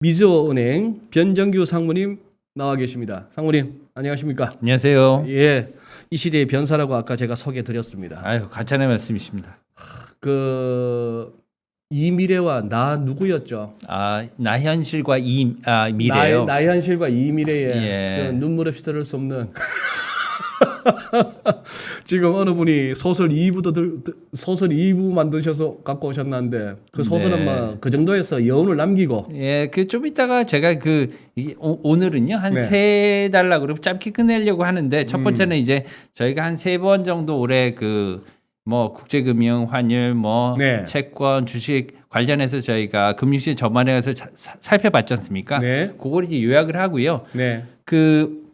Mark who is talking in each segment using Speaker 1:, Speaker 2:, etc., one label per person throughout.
Speaker 1: 미주은행 변정규 상무님 나와 계십니다. 상무님 안녕하십니까?
Speaker 2: 안녕하세요.
Speaker 1: 예, 이 시대의 변사라고 아까 제가 소개 드렸습니다.
Speaker 2: 아유, 가찬의 말씀이십니다.
Speaker 1: 그 이미래와 나 누구였죠?
Speaker 2: 나현실과 미래요.
Speaker 1: 나현실과 이미래의
Speaker 2: 예.
Speaker 1: 그 눈물 없이 들을 수 없는 지금 어느 분이 소설 2부 만드셔서 갖고 오셨는데 그 소설은
Speaker 2: 네.
Speaker 1: 뭐 그 정도에서 여운을 남기고
Speaker 2: 그 좀 이따가 제가 오늘은요 한
Speaker 1: 네.
Speaker 2: 세 달라 그러고 짧게 끝내려고 하는데 첫 번째는 이제 저희가 한 3번 정도 올해 뭐 국제금융, 환율, 뭐
Speaker 1: 네.
Speaker 2: 채권, 주식 관련해서 저희가 금융시장 전반에 가서 살펴봤지 않습니까?
Speaker 1: 네.
Speaker 2: 그걸 이제 요약을 하고요.
Speaker 1: 네.
Speaker 2: 그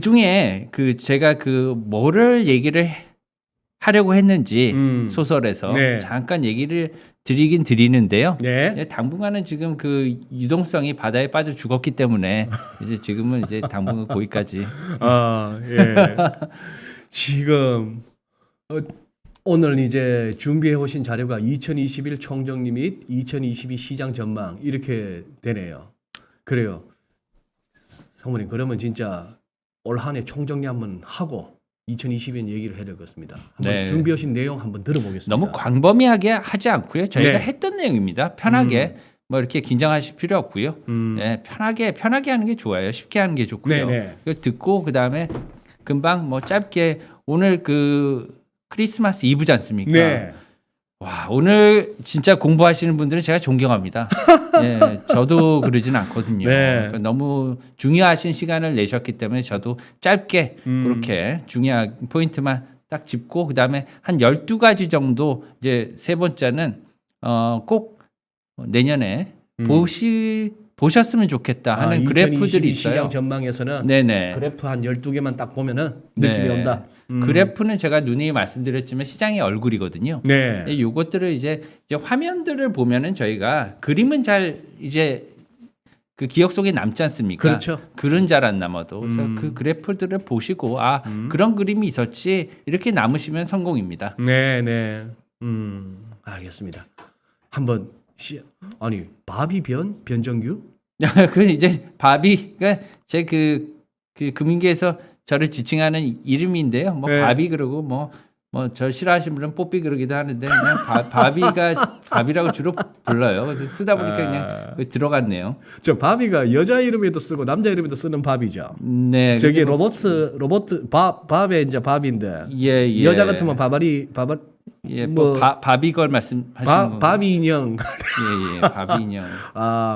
Speaker 2: 중에 제가 뭐를 얘기를 하려고 했는지 소설에서
Speaker 1: 네.
Speaker 2: 잠깐 얘기를 드리긴 드리는데요.
Speaker 1: 네.
Speaker 2: 당분간은 지금 유동성이 바다에 빠져 죽었기 때문에 이제 지금은 이제 당분간 거기까지.
Speaker 1: 예. 지금 오늘 이제 준비해 오신 자료가 2021 총정리 및 2022 시장 전망 이렇게 되네요. 그래요. 상무님 그러면 진짜 올 한 해 총정리 한번 하고 2022년 얘기를 해야 될 것 같습니다. 한번
Speaker 2: 네.
Speaker 1: 준비해 오신 내용 한번 들어보겠습니다.
Speaker 2: 너무 광범위하게 하지 않고요. 저희가
Speaker 1: 네.
Speaker 2: 했던 내용입니다. 편하게 뭐 이렇게 긴장하실 필요 없고요. 네, 편하게 하는 게 좋아요. 쉽게 하는 게 좋고요.
Speaker 1: 네네.
Speaker 2: 이거 듣고 그다음에 금방 뭐 짧게 오늘 크리스마스 이브지 않습니까?
Speaker 1: 네.
Speaker 2: 와, 오늘 진짜 공부하시는 분들은 제가 존경합니다. 예, 저도 그러진 않거든요.
Speaker 1: 네.
Speaker 2: 그러니까 너무 중요하신 시간을 내셨기 때문에 저도 짧게 그렇게 중요한 포인트만 딱 짚고 그다음에 한 12가지 정도 이제 세 번째는 꼭 내년에 보셨으면 좋겠다 하는 그래프들이
Speaker 1: 2022 시장
Speaker 2: 있어요.
Speaker 1: 전망에서는
Speaker 2: 네네.
Speaker 1: 그래프 한 12개만 딱 보면은 느낌이
Speaker 2: 네.
Speaker 1: 온다.
Speaker 2: 그래프는 제가 누누이 말씀드렸지만 시장의 얼굴이거든요.
Speaker 1: 네.
Speaker 2: 요것들을 이제 화면들을 보면은 저희가 그림은 잘 이제 기억 속에 남지 않습니까?
Speaker 1: 그렇죠.
Speaker 2: 글은 잘 안 남아도 그래서 그 그래프들을 보시고 그런 그림이 있었지 이렇게 남으시면 성공입니다.
Speaker 1: 네, 네. 알겠습니다. 한번 아니 변정규?
Speaker 2: 그 이제 바비가 제 금융계에서 저를 지칭하는 이름인데요. 뭐
Speaker 1: 네.
Speaker 2: 바비 그러고 뭐 저 싫어하시는 분은 뽀삐 그러기도 하는데 그냥 바비라고 주로 불러요. 그래서 쓰다 보니까 그냥 들어갔네요.
Speaker 1: 저 바비가 여자 이름에도 쓰고 남자 이름에도 쓰는 바비죠.
Speaker 2: 네.
Speaker 1: 저기
Speaker 2: 근데 뭐-
Speaker 1: 로봇 밥의 이제 밥인데
Speaker 2: 예.
Speaker 1: 여자 같으면 바바리
Speaker 2: 예,
Speaker 1: 뭐-
Speaker 2: 바비걸 말씀하시는 거.
Speaker 1: 바비 인형.
Speaker 2: 예, 바비 인형.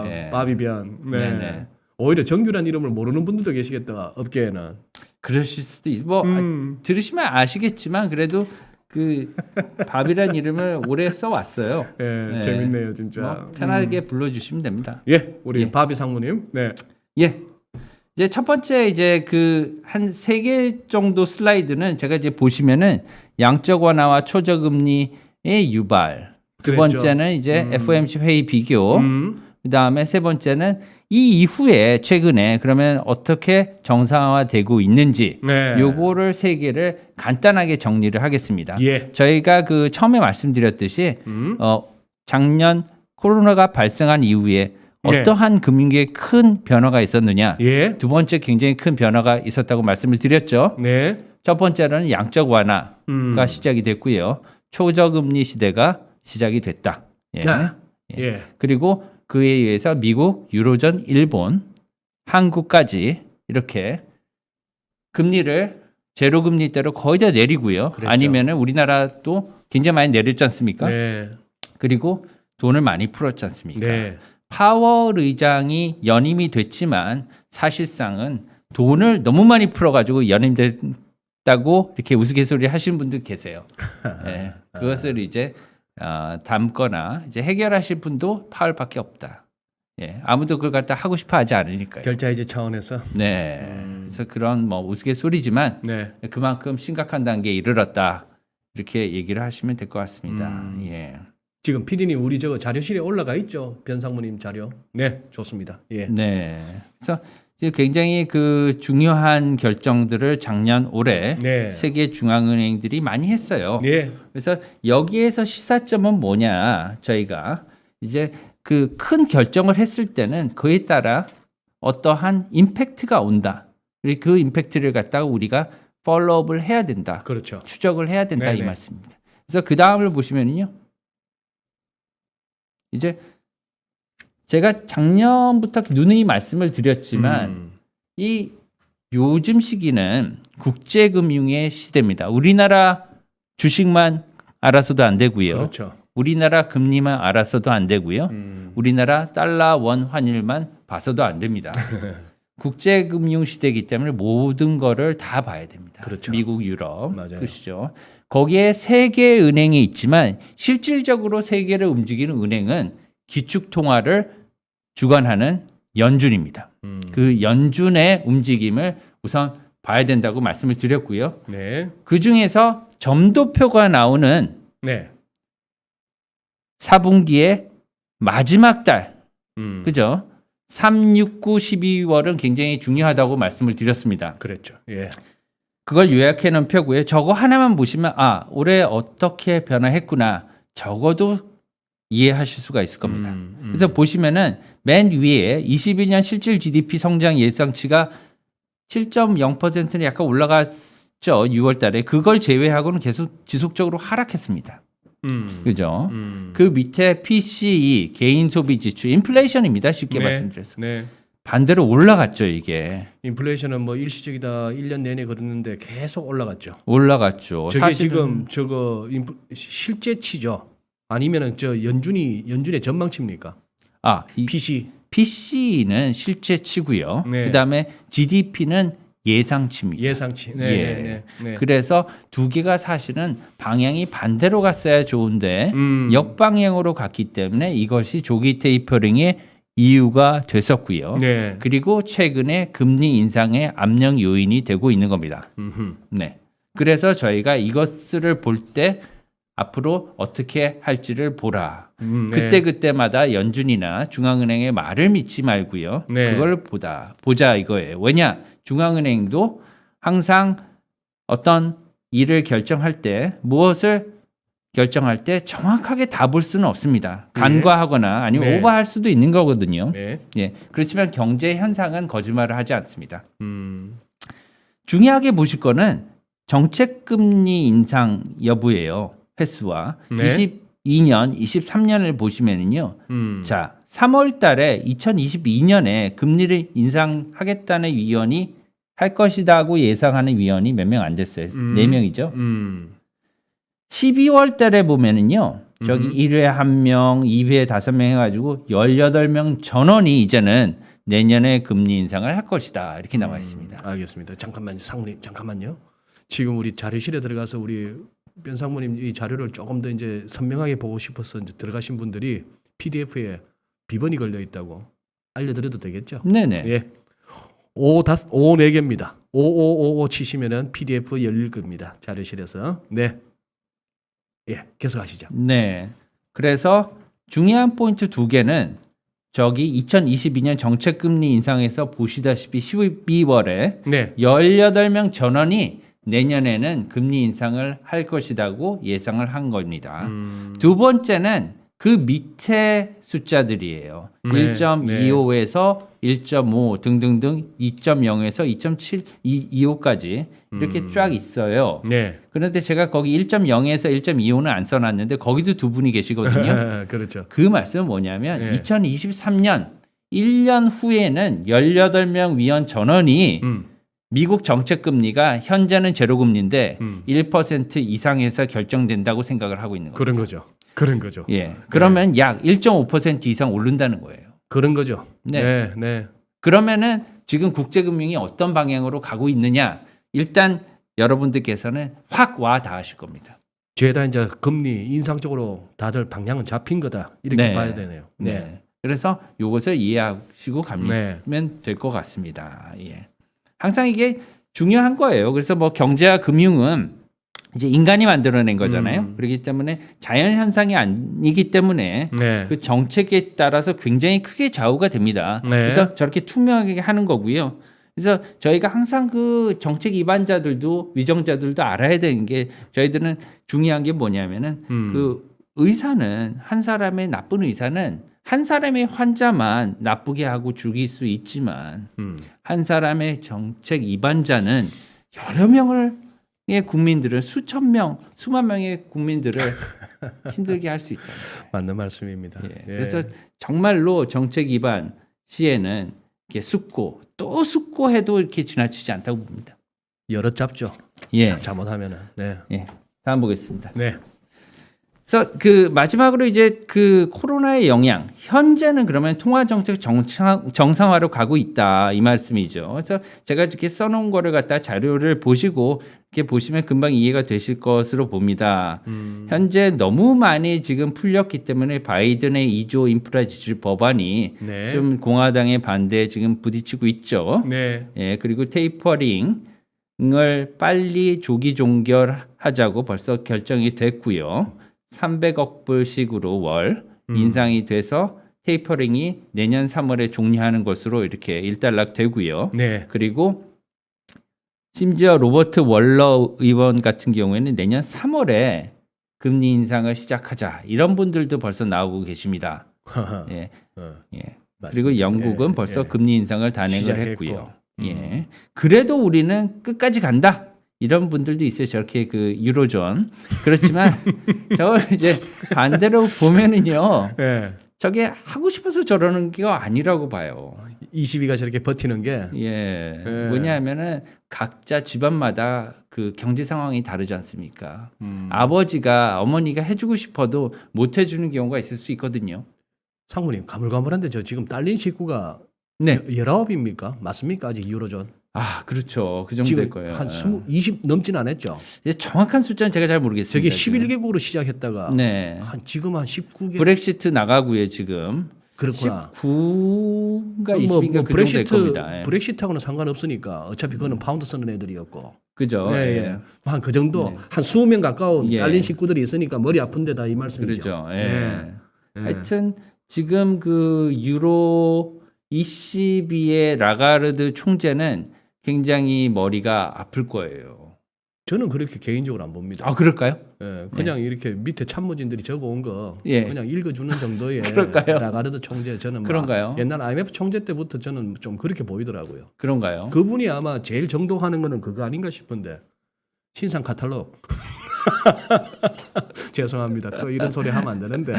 Speaker 2: 예.
Speaker 1: 바비변. 네.
Speaker 2: 네네.
Speaker 1: 오히려 정규란 이름을 모르는 분들도 계시겠다. 업계에는.
Speaker 2: 그러실 수도 있고 뭐 들으시면 아시겠지만 그래도 바비란 이름을 오래 써왔어요.
Speaker 1: 예,
Speaker 2: 네.
Speaker 1: 재밌네요, 진짜.
Speaker 2: 뭐 편하게 불러주시면 됩니다.
Speaker 1: 예, 우리
Speaker 2: 예.
Speaker 1: 바비 상무님. 네.
Speaker 2: 예. 이제 첫 번째 이제 한 3개 정도 슬라이드는 제가 이제 보시면은 양적 완화와 초저금리의 유발. 두
Speaker 1: 그랬죠.
Speaker 2: 번째는 이제 FOMC 회의 비교. 그다음에 세 번째는 이 이후에 최근에 그러면 어떻게 정상화되고 있는지
Speaker 1: 네.
Speaker 2: 요거를 3개를 간단하게 정리를 하겠습니다.
Speaker 1: 예.
Speaker 2: 저희가 처음에 말씀드렸듯이 작년 코로나가 발생한 이후에
Speaker 1: 예.
Speaker 2: 어떠한 금융계에 큰 변화가 있었느냐.
Speaker 1: 예.
Speaker 2: 두 번째 굉장히 큰 변화가 있었다고 말씀을 드렸죠.
Speaker 1: 네.
Speaker 2: 첫 번째는 양적 완화가 시작이 됐고요. 초저금리 시대가 시작이 됐다. 예.
Speaker 1: 아, 예.
Speaker 2: 그리고 그에 의해서 미국, 유로존, 일본, 한국까지 이렇게 금리를 제로 금리대로 거의 다 내리고요.
Speaker 1: 그랬죠.
Speaker 2: 아니면은 우리나라도 굉장히 많이 내렸지 않습니까?
Speaker 1: 네.
Speaker 2: 그리고 돈을 많이 풀었지 않습니까?
Speaker 1: 네.
Speaker 2: 파월 의장이 연임이 됐지만 사실상은 돈을 너무 많이 풀어가지고 연임됐다고 이렇게 우스갯소리 하시는 분들 계세요. 예, 그것을 이제 담거나 이제 해결하실 분도 파월밖에 없다. 예, 아무도 그걸 갖다 하고 싶어 하지 않으니까요.
Speaker 1: 결자해제 차원에서.
Speaker 2: 네, 그래서 그런 뭐 우스갯소리지만
Speaker 1: 네.
Speaker 2: 그만큼 심각한 단계에 이르렀다. 이렇게 얘기를 하시면 될 것 같습니다. 예.
Speaker 1: 지금 PD님 우리 저거 자료실에 올라가 있죠. 변상무님 자료. 네, 좋습니다. 예.
Speaker 2: 네. 그래서 이제 굉장히 중요한 결정들을 작년 올해
Speaker 1: 네.
Speaker 2: 세계 중앙은행들이 많이 했어요.
Speaker 1: 네.
Speaker 2: 그래서 여기에서 시사점은 뭐냐? 저희가 이제 그 큰 결정을 했을 때는 그에 따라 어떠한 임팩트가 온다. 그리고 그 임팩트를 갖다가 우리가 팔로우업을 해야 된다.
Speaker 1: 그렇죠.
Speaker 2: 추적을 해야 된다
Speaker 1: 네네.
Speaker 2: 이 말씀입니다. 그래서 그 다음을 보시면요. 이제 제가 작년부터 누누이 말씀을 드렸지만 이 요즘 시기는 국제금융의 시대입니다. 우리나라 주식만 알아서도 안 되고요.
Speaker 1: 그렇죠.
Speaker 2: 우리나라 금리만 알아서도 안 되고요. 우리나라 달러 원 환율만 봐서도 안 됩니다. 국제금융 시대이기 때문에 모든 거를 다 봐야 됩니다.
Speaker 1: 그렇죠.
Speaker 2: 미국, 유럽,
Speaker 1: 맞아요.
Speaker 2: 그렇죠. 거기에 세계 은행이 있지만 실질적으로 세계를 움직이는 은행은 기축통화를 주관하는 연준입니다. 그 연준의 움직임을 우선 봐야 된다고 말씀을 드렸고요.
Speaker 1: 네.
Speaker 2: 그 중에서 점도표가 나오는
Speaker 1: 네.
Speaker 2: 4분기의 마지막 달,
Speaker 1: 음.
Speaker 2: 그죠? 3, 6, 9, 12월은 굉장히 중요하다고 말씀을 드렸습니다.
Speaker 1: 그랬죠. 예.
Speaker 2: 그걸 요약해 놓은 표고요. 저거 하나만 보시면 올해 어떻게 변화했구나. 적어도 이해하실 수가 있을 겁니다. 그래서 보시면은 맨 위에 21년 실질 GDP 성장 예상치가 7.0%는 약간 올라갔죠. 6월 달에. 그걸 제외하고는 계속 지속적으로 하락했습니다. 그죠? 그 밑에 PCE, 개인 소비 지출, 인플레이션입니다. 쉽게
Speaker 1: 네.
Speaker 2: 말씀드려서.
Speaker 1: 네.
Speaker 2: 반대로 올라갔죠, 이게.
Speaker 1: 인플레이션은 뭐 일시적이다 1년 내내 그랬는데 계속 올라갔죠.
Speaker 2: 올라갔죠.
Speaker 1: 저게
Speaker 2: 사실은
Speaker 1: 지금 저거 실제치죠. 아니면은 저 연준의 전망치입니까?
Speaker 2: 이
Speaker 1: PC.
Speaker 2: PC는 실제치고요.
Speaker 1: 네.
Speaker 2: 그다음에 GDP는 예상치입니다.
Speaker 1: 예상치. 네.
Speaker 2: 예.
Speaker 1: 네. 네.
Speaker 2: 그래서 두 개가 사실은 방향이 반대로 갔어야 좋은데 역방향으로 갔기 때문에 이것이 조기 테이퍼링의 이유가 됐었고요.
Speaker 1: 네.
Speaker 2: 그리고 최근에 금리 인상의 압력 요인이 되고 있는 겁니다. 네. 그래서 저희가 이것을 볼 때 앞으로 어떻게 할지를 보라.
Speaker 1: 네.
Speaker 2: 그때마다 연준이나 중앙은행의 말을 믿지 말고요.
Speaker 1: 네.
Speaker 2: 그걸 보자 이거예요. 왜냐? 중앙은행도 항상 어떤 일을 결정할 때 무엇을 결정할 때 정확하게 다 볼 수는 없습니다. 간과하거나 아니면
Speaker 1: 네.
Speaker 2: 오버할 수도 있는 거거든요.
Speaker 1: 네.
Speaker 2: 예. 그렇지만 경제 현상은 거짓말을 하지 않습니다.
Speaker 1: 음.
Speaker 2: 중요하게 보실 거는 정책 금리 인상 여부예요. 횟수와
Speaker 1: 네.
Speaker 2: 22년, 23년을 보시면은요. 자, 3월 달에 2022년에 금리를 인상하겠다는 위원이 할 것이다고 예상하는 위원이 몇 명 안 됐어요. 4명이죠. 12월 달에 보면은요. 저기 1회 1명, 2회 5명 해가지고 18명 전원이 이제는 내년에 금리 인상을 할 것이다. 이렇게 나와 있습니다.
Speaker 1: 알겠습니다. 잠깐만요. 상무님 잠깐만요. 지금 우리 자료실에 들어가서 우리 변상무님 이 자료를 조금 더 이제 선명하게 보고 싶어서 이제 들어가신 분들이 PDF에 비번이 걸려 있다고 알려드려도 되겠죠?
Speaker 2: 네네.
Speaker 1: 예. 4개입니다. 5555 치시면은 PDF 열릴 겁니다. 자료실에서. 네. 예, 계속하시죠.
Speaker 2: 네. 그래서 중요한 포인트 2개는 저기 2022년 정책 금리 인상에서 보시다시피 12월에
Speaker 1: 네.
Speaker 2: 18명 전원이 내년에는 금리 인상을 할 것이라고 예상을 한 겁니다. 두 번째는 그 밑에 숫자들이에요.
Speaker 1: 네,
Speaker 2: 1.25에서 1.5 등등등 2.0에서 2.7, 2.25까지 이렇게 쫙 있어요.
Speaker 1: 네.
Speaker 2: 그런데 제가 거기 1.0에서 1.25는 안 써놨는데 거기도 두 분이 계시거든요.
Speaker 1: 그렇죠.
Speaker 2: 그 말씀은 뭐냐면
Speaker 1: 네.
Speaker 2: 2023년 1년 후에는 18명 위원 전원이 미국 정책 금리가 현재는 제로 금리인데 1% 이상에서 결정된다고 생각을 하고 있는 거예요.
Speaker 1: 그런 거죠. 그런 거죠.
Speaker 2: 예. 그러면 약 1.5% 이상 오른다는 거예요.
Speaker 1: 그런 거죠.
Speaker 2: 네.
Speaker 1: 네. 네.
Speaker 2: 그러면은 지금 국제 금융이 어떤 방향으로 가고 있느냐? 일단 여러분들께서는 확 와 닿으실 겁니다.
Speaker 1: 죄다 이제 금리 인상 쪽으로 다들 방향은 잡힌 거다. 이렇게
Speaker 2: 네.
Speaker 1: 봐야 되네요.
Speaker 2: 네. 그래서 이것을 이해하시고 가면
Speaker 1: 네.
Speaker 2: 될 것 같습니다. 예. 항상 이게 중요한 거예요. 그래서 뭐 경제와 금융은 이제 인간이 만들어낸 거잖아요. 그렇기 때문에 자연 현상이 아니기 때문에
Speaker 1: 네.
Speaker 2: 그 정책에 따라서 굉장히 크게 좌우가 됩니다.
Speaker 1: 네.
Speaker 2: 그래서 저렇게 투명하게 하는 거고요. 그래서 저희가 항상 그 정책 위반자들도 위정자들도 알아야 되는 게 저희들은 중요한 게 뭐냐면은 그 의사는 한 사람의 나쁜 의사는 한 사람의 환자만 나쁘게 하고 죽일 수 있지만 한 사람의 정책 위반자는 여러 명의 국민들을 수천 명, 수만 명의 국민들을 힘들게 할 수 있잖아요.
Speaker 1: 맞는 말씀입니다.
Speaker 2: 예.
Speaker 1: 예.
Speaker 2: 그래서 정말로 정책 위반 시에는 이렇게 숙고 또 숙고해도 이렇게 지나치지 않다고 봅니다.
Speaker 1: 여럿 잡죠.
Speaker 2: 예.
Speaker 1: 잘못하면은. 네.
Speaker 2: 예. 다음 보겠습니다.
Speaker 1: 네.
Speaker 2: 그래서 그 마지막으로 이제 그 코로나의 영향, 현재는 그러면 통화 정책 정상화로 가고 있다 이 말씀이죠. 그래서 제가 이렇게 써놓은 거를 갖다 자료를 보시고 이렇게 보시면 금방 이해가 되실 것으로 봅니다. 현재 너무 많이 지금 풀렸기 때문에 바이든의 2조 인프라 지출 법안이
Speaker 1: 네.
Speaker 2: 좀 공화당의 반대에 지금 부딪히고 있죠.
Speaker 1: 네.
Speaker 2: 예, 그리고 테이퍼링을 빨리 조기 종결하자고 벌써 결정이 됐고요. 300억 불씩으로 월 인상이 돼서 테이퍼링이 내년 3월에 종료하는 것으로 이렇게 일단락되고요.
Speaker 1: 네.
Speaker 2: 그리고 심지어 로버트 월러 의원 같은 경우에는 내년 3월에 금리 인상을 시작하자 이런 분들도 벌써 나오고 계십니다. 예. 예. 그리고 영국은 벌써 금리 인상을 단행을
Speaker 1: 시작했고.
Speaker 2: 했고요. 예. 그래도 우리는 끝까지 간다. 이런 분들도 있어요. 저렇게 그 유로존. 그렇지만 저 이제 반대로 보면은요.
Speaker 1: 예.
Speaker 2: 저게 하고 싶어서 저러는 게 아니라고 봐요.
Speaker 1: 22가 저렇게 버티는 게
Speaker 2: 예.
Speaker 1: 예.
Speaker 2: 왜냐하면은 각자 집안마다 그 경제 상황이 다르지 않습니까? 아버지가 어머니가 해주고 싶어도 못 해주는 경우가 있을 수 있거든요.
Speaker 1: 상무님 가물가물한데 저 지금 딸린 식구가
Speaker 2: 네.
Speaker 1: 19입니까? 맞습니까? 아직 유로존.
Speaker 2: 아, 그렇죠. 그 정도
Speaker 1: 지금
Speaker 2: 될 거예요.
Speaker 1: 한 20 넘진 않았죠.
Speaker 2: 이제 정확한 숫자는 제가 잘 모르겠습니다.
Speaker 1: 저게
Speaker 2: 지금.
Speaker 1: 11개국으로 시작했다가
Speaker 2: 네.
Speaker 1: 지금 한 19개.
Speaker 2: 브렉시트 나가고요, 지금.
Speaker 1: 그렇구나.
Speaker 2: 19가 20인가 그 정도 될 겁니다. 예.
Speaker 1: 브렉시트하고는 상관없으니까 어차피 그거는 파운드 쓰는 애들이었고.
Speaker 2: 그죠?
Speaker 1: 예,
Speaker 2: 예.
Speaker 1: 예. 한 그 정도
Speaker 2: 네.
Speaker 1: 한 20명 가까운
Speaker 2: 예.
Speaker 1: 딸린 식구들이 있으니까 머리 아픈데다 이 말씀이죠.
Speaker 2: 그렇죠. 예.
Speaker 1: 예. 예.
Speaker 2: 하여튼 지금 그 유로 ECB의 라가르드 총재는 굉장히 머리가 아플 거예요.
Speaker 1: 저는 그렇게 개인적으로 안 봅니다.
Speaker 2: 아, 그럴까요?
Speaker 1: 예, 그냥 이렇게 밑에 참모진들이 적어온 거
Speaker 2: 예.
Speaker 1: 그냥 읽어주는 정도의
Speaker 2: 그럴까요?
Speaker 1: 라가르드 총재 저는
Speaker 2: 그런가요?
Speaker 1: 옛날 IMF 총재 때부터 저는 좀 그렇게 보이더라고요.
Speaker 2: 그런가요?
Speaker 1: 그분이 아마 제일 정독하는 거는 그거 아닌가 싶은데 신상 카탈로그. 죄송합니다. 또 이런 소리 하면 안 되는데.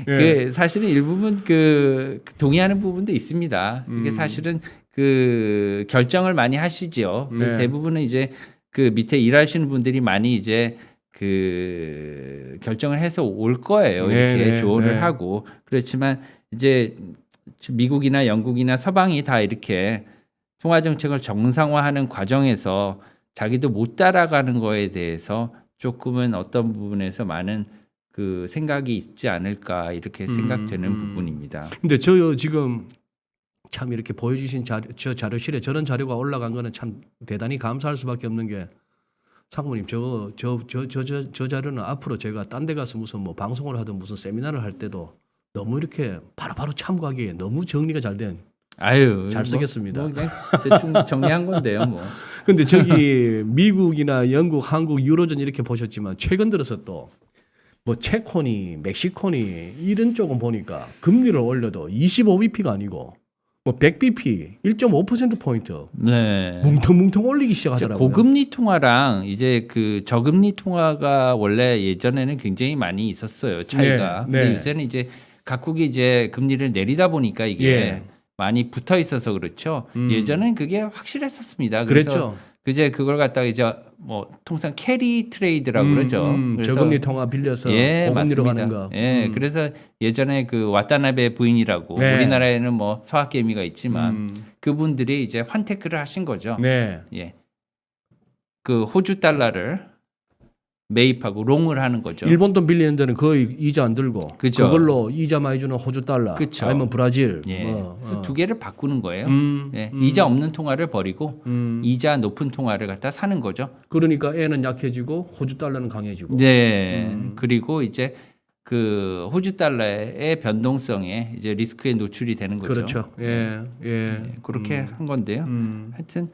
Speaker 2: 그 사실은 일부분 그 동의하는 부분도 있습니다. 이게 사실은 그 결정을 많이 하시죠.
Speaker 1: 네.
Speaker 2: 대부분은 이제 그 밑에 일하시는 분들이 많이 이제 그 결정을 해서 올 거예요.
Speaker 1: 네,
Speaker 2: 이렇게
Speaker 1: 네,
Speaker 2: 조언을
Speaker 1: 네.
Speaker 2: 하고 그렇지만 이제 미국이나 영국이나 서방이 다 이렇게 통화 정책을 정상화하는 과정에서 자기도 못 따라가는 거에 대해서 조금은 어떤 부분에서 많은 그 생각이 있지 않을까 이렇게 생각되는 부분입니다.
Speaker 1: 근데 저 지금 참 이렇게 보여주신 저 자료실에 저런 자료가 올라간 거는 참 대단히 감사할 수밖에 없는 게 상무님 저 자료는 앞으로 제가 딴 데 가서 무슨 뭐 방송을 하든 무슨 세미나를 할 때도 너무 이렇게 바로바로 참고하기에 너무 정리가 잘 된.
Speaker 2: 아유,
Speaker 1: 잘 쓰겠습니다.
Speaker 2: 뭐 그냥 대충 정리한 건데요, 뭐.
Speaker 1: 근데 저기 미국이나 영국, 한국, 유로존 이렇게 보셨지만 최근 들어서 또 뭐 체코니, 멕시코니 이런 쪽은 보니까 금리를 올려도 25bp가 아니고 뭐 100bp, 1.5% 포인트
Speaker 2: 네.
Speaker 1: 뭉텅뭉텅 올리기 시작하더라고요.
Speaker 2: 고금리 통화랑 이제 그 저금리 통화가 원래 예전에는 굉장히 많이 있었어요, 차이가.
Speaker 1: 네, 네.
Speaker 2: 근데 요새는 이제 각국이 이제 금리를 내리다 보니까 이게
Speaker 1: 예.
Speaker 2: 많이 붙어 있어서 그렇죠. 예전엔 그게 확실했었습니다. 그래서
Speaker 1: 그랬죠.
Speaker 2: 이제 그걸 갖다가 이제 뭐 통상 캐리 트레이드라고 그러죠. 그래서
Speaker 1: 저금리 통화 빌려서
Speaker 2: 예,
Speaker 1: 고금리로
Speaker 2: 맞습니다.
Speaker 1: 가는 거.
Speaker 2: 예, 그래서 예전에 그 와타나베 부인이라고
Speaker 1: 네.
Speaker 2: 우리나라에는 뭐 서학개미가 있지만 그분들이 이제 환테크를 하신 거죠.
Speaker 1: 네.
Speaker 2: 예, 그 호주 달러를 매입하고 롱을 하는 거죠.
Speaker 1: 일본 돈 빌리는 데는 거의 이자 안 들고
Speaker 2: 그죠.
Speaker 1: 그걸로 이자 많이 주는 호주 달러
Speaker 2: 그쵸.
Speaker 1: 아니면 브라질
Speaker 2: 예,
Speaker 1: 뭐,
Speaker 2: 그래서 두 개를 바꾸는 거예요.
Speaker 1: 음,
Speaker 2: 예, 이자 없는 통화를 버리고
Speaker 1: 음.
Speaker 2: 이자 높은 통화를 갖다 사는 거죠.
Speaker 1: 그러니까 애는 약해지고 호주 달러는 강해지고.
Speaker 2: 네. 그리고 이제 그 호주 달러의 변동성에 이제 리스크에 노출이 되는 거죠.
Speaker 1: 그렇죠. 예, 예.
Speaker 2: 네, 그렇게 한 건데요.
Speaker 1: 음.
Speaker 2: 하여튼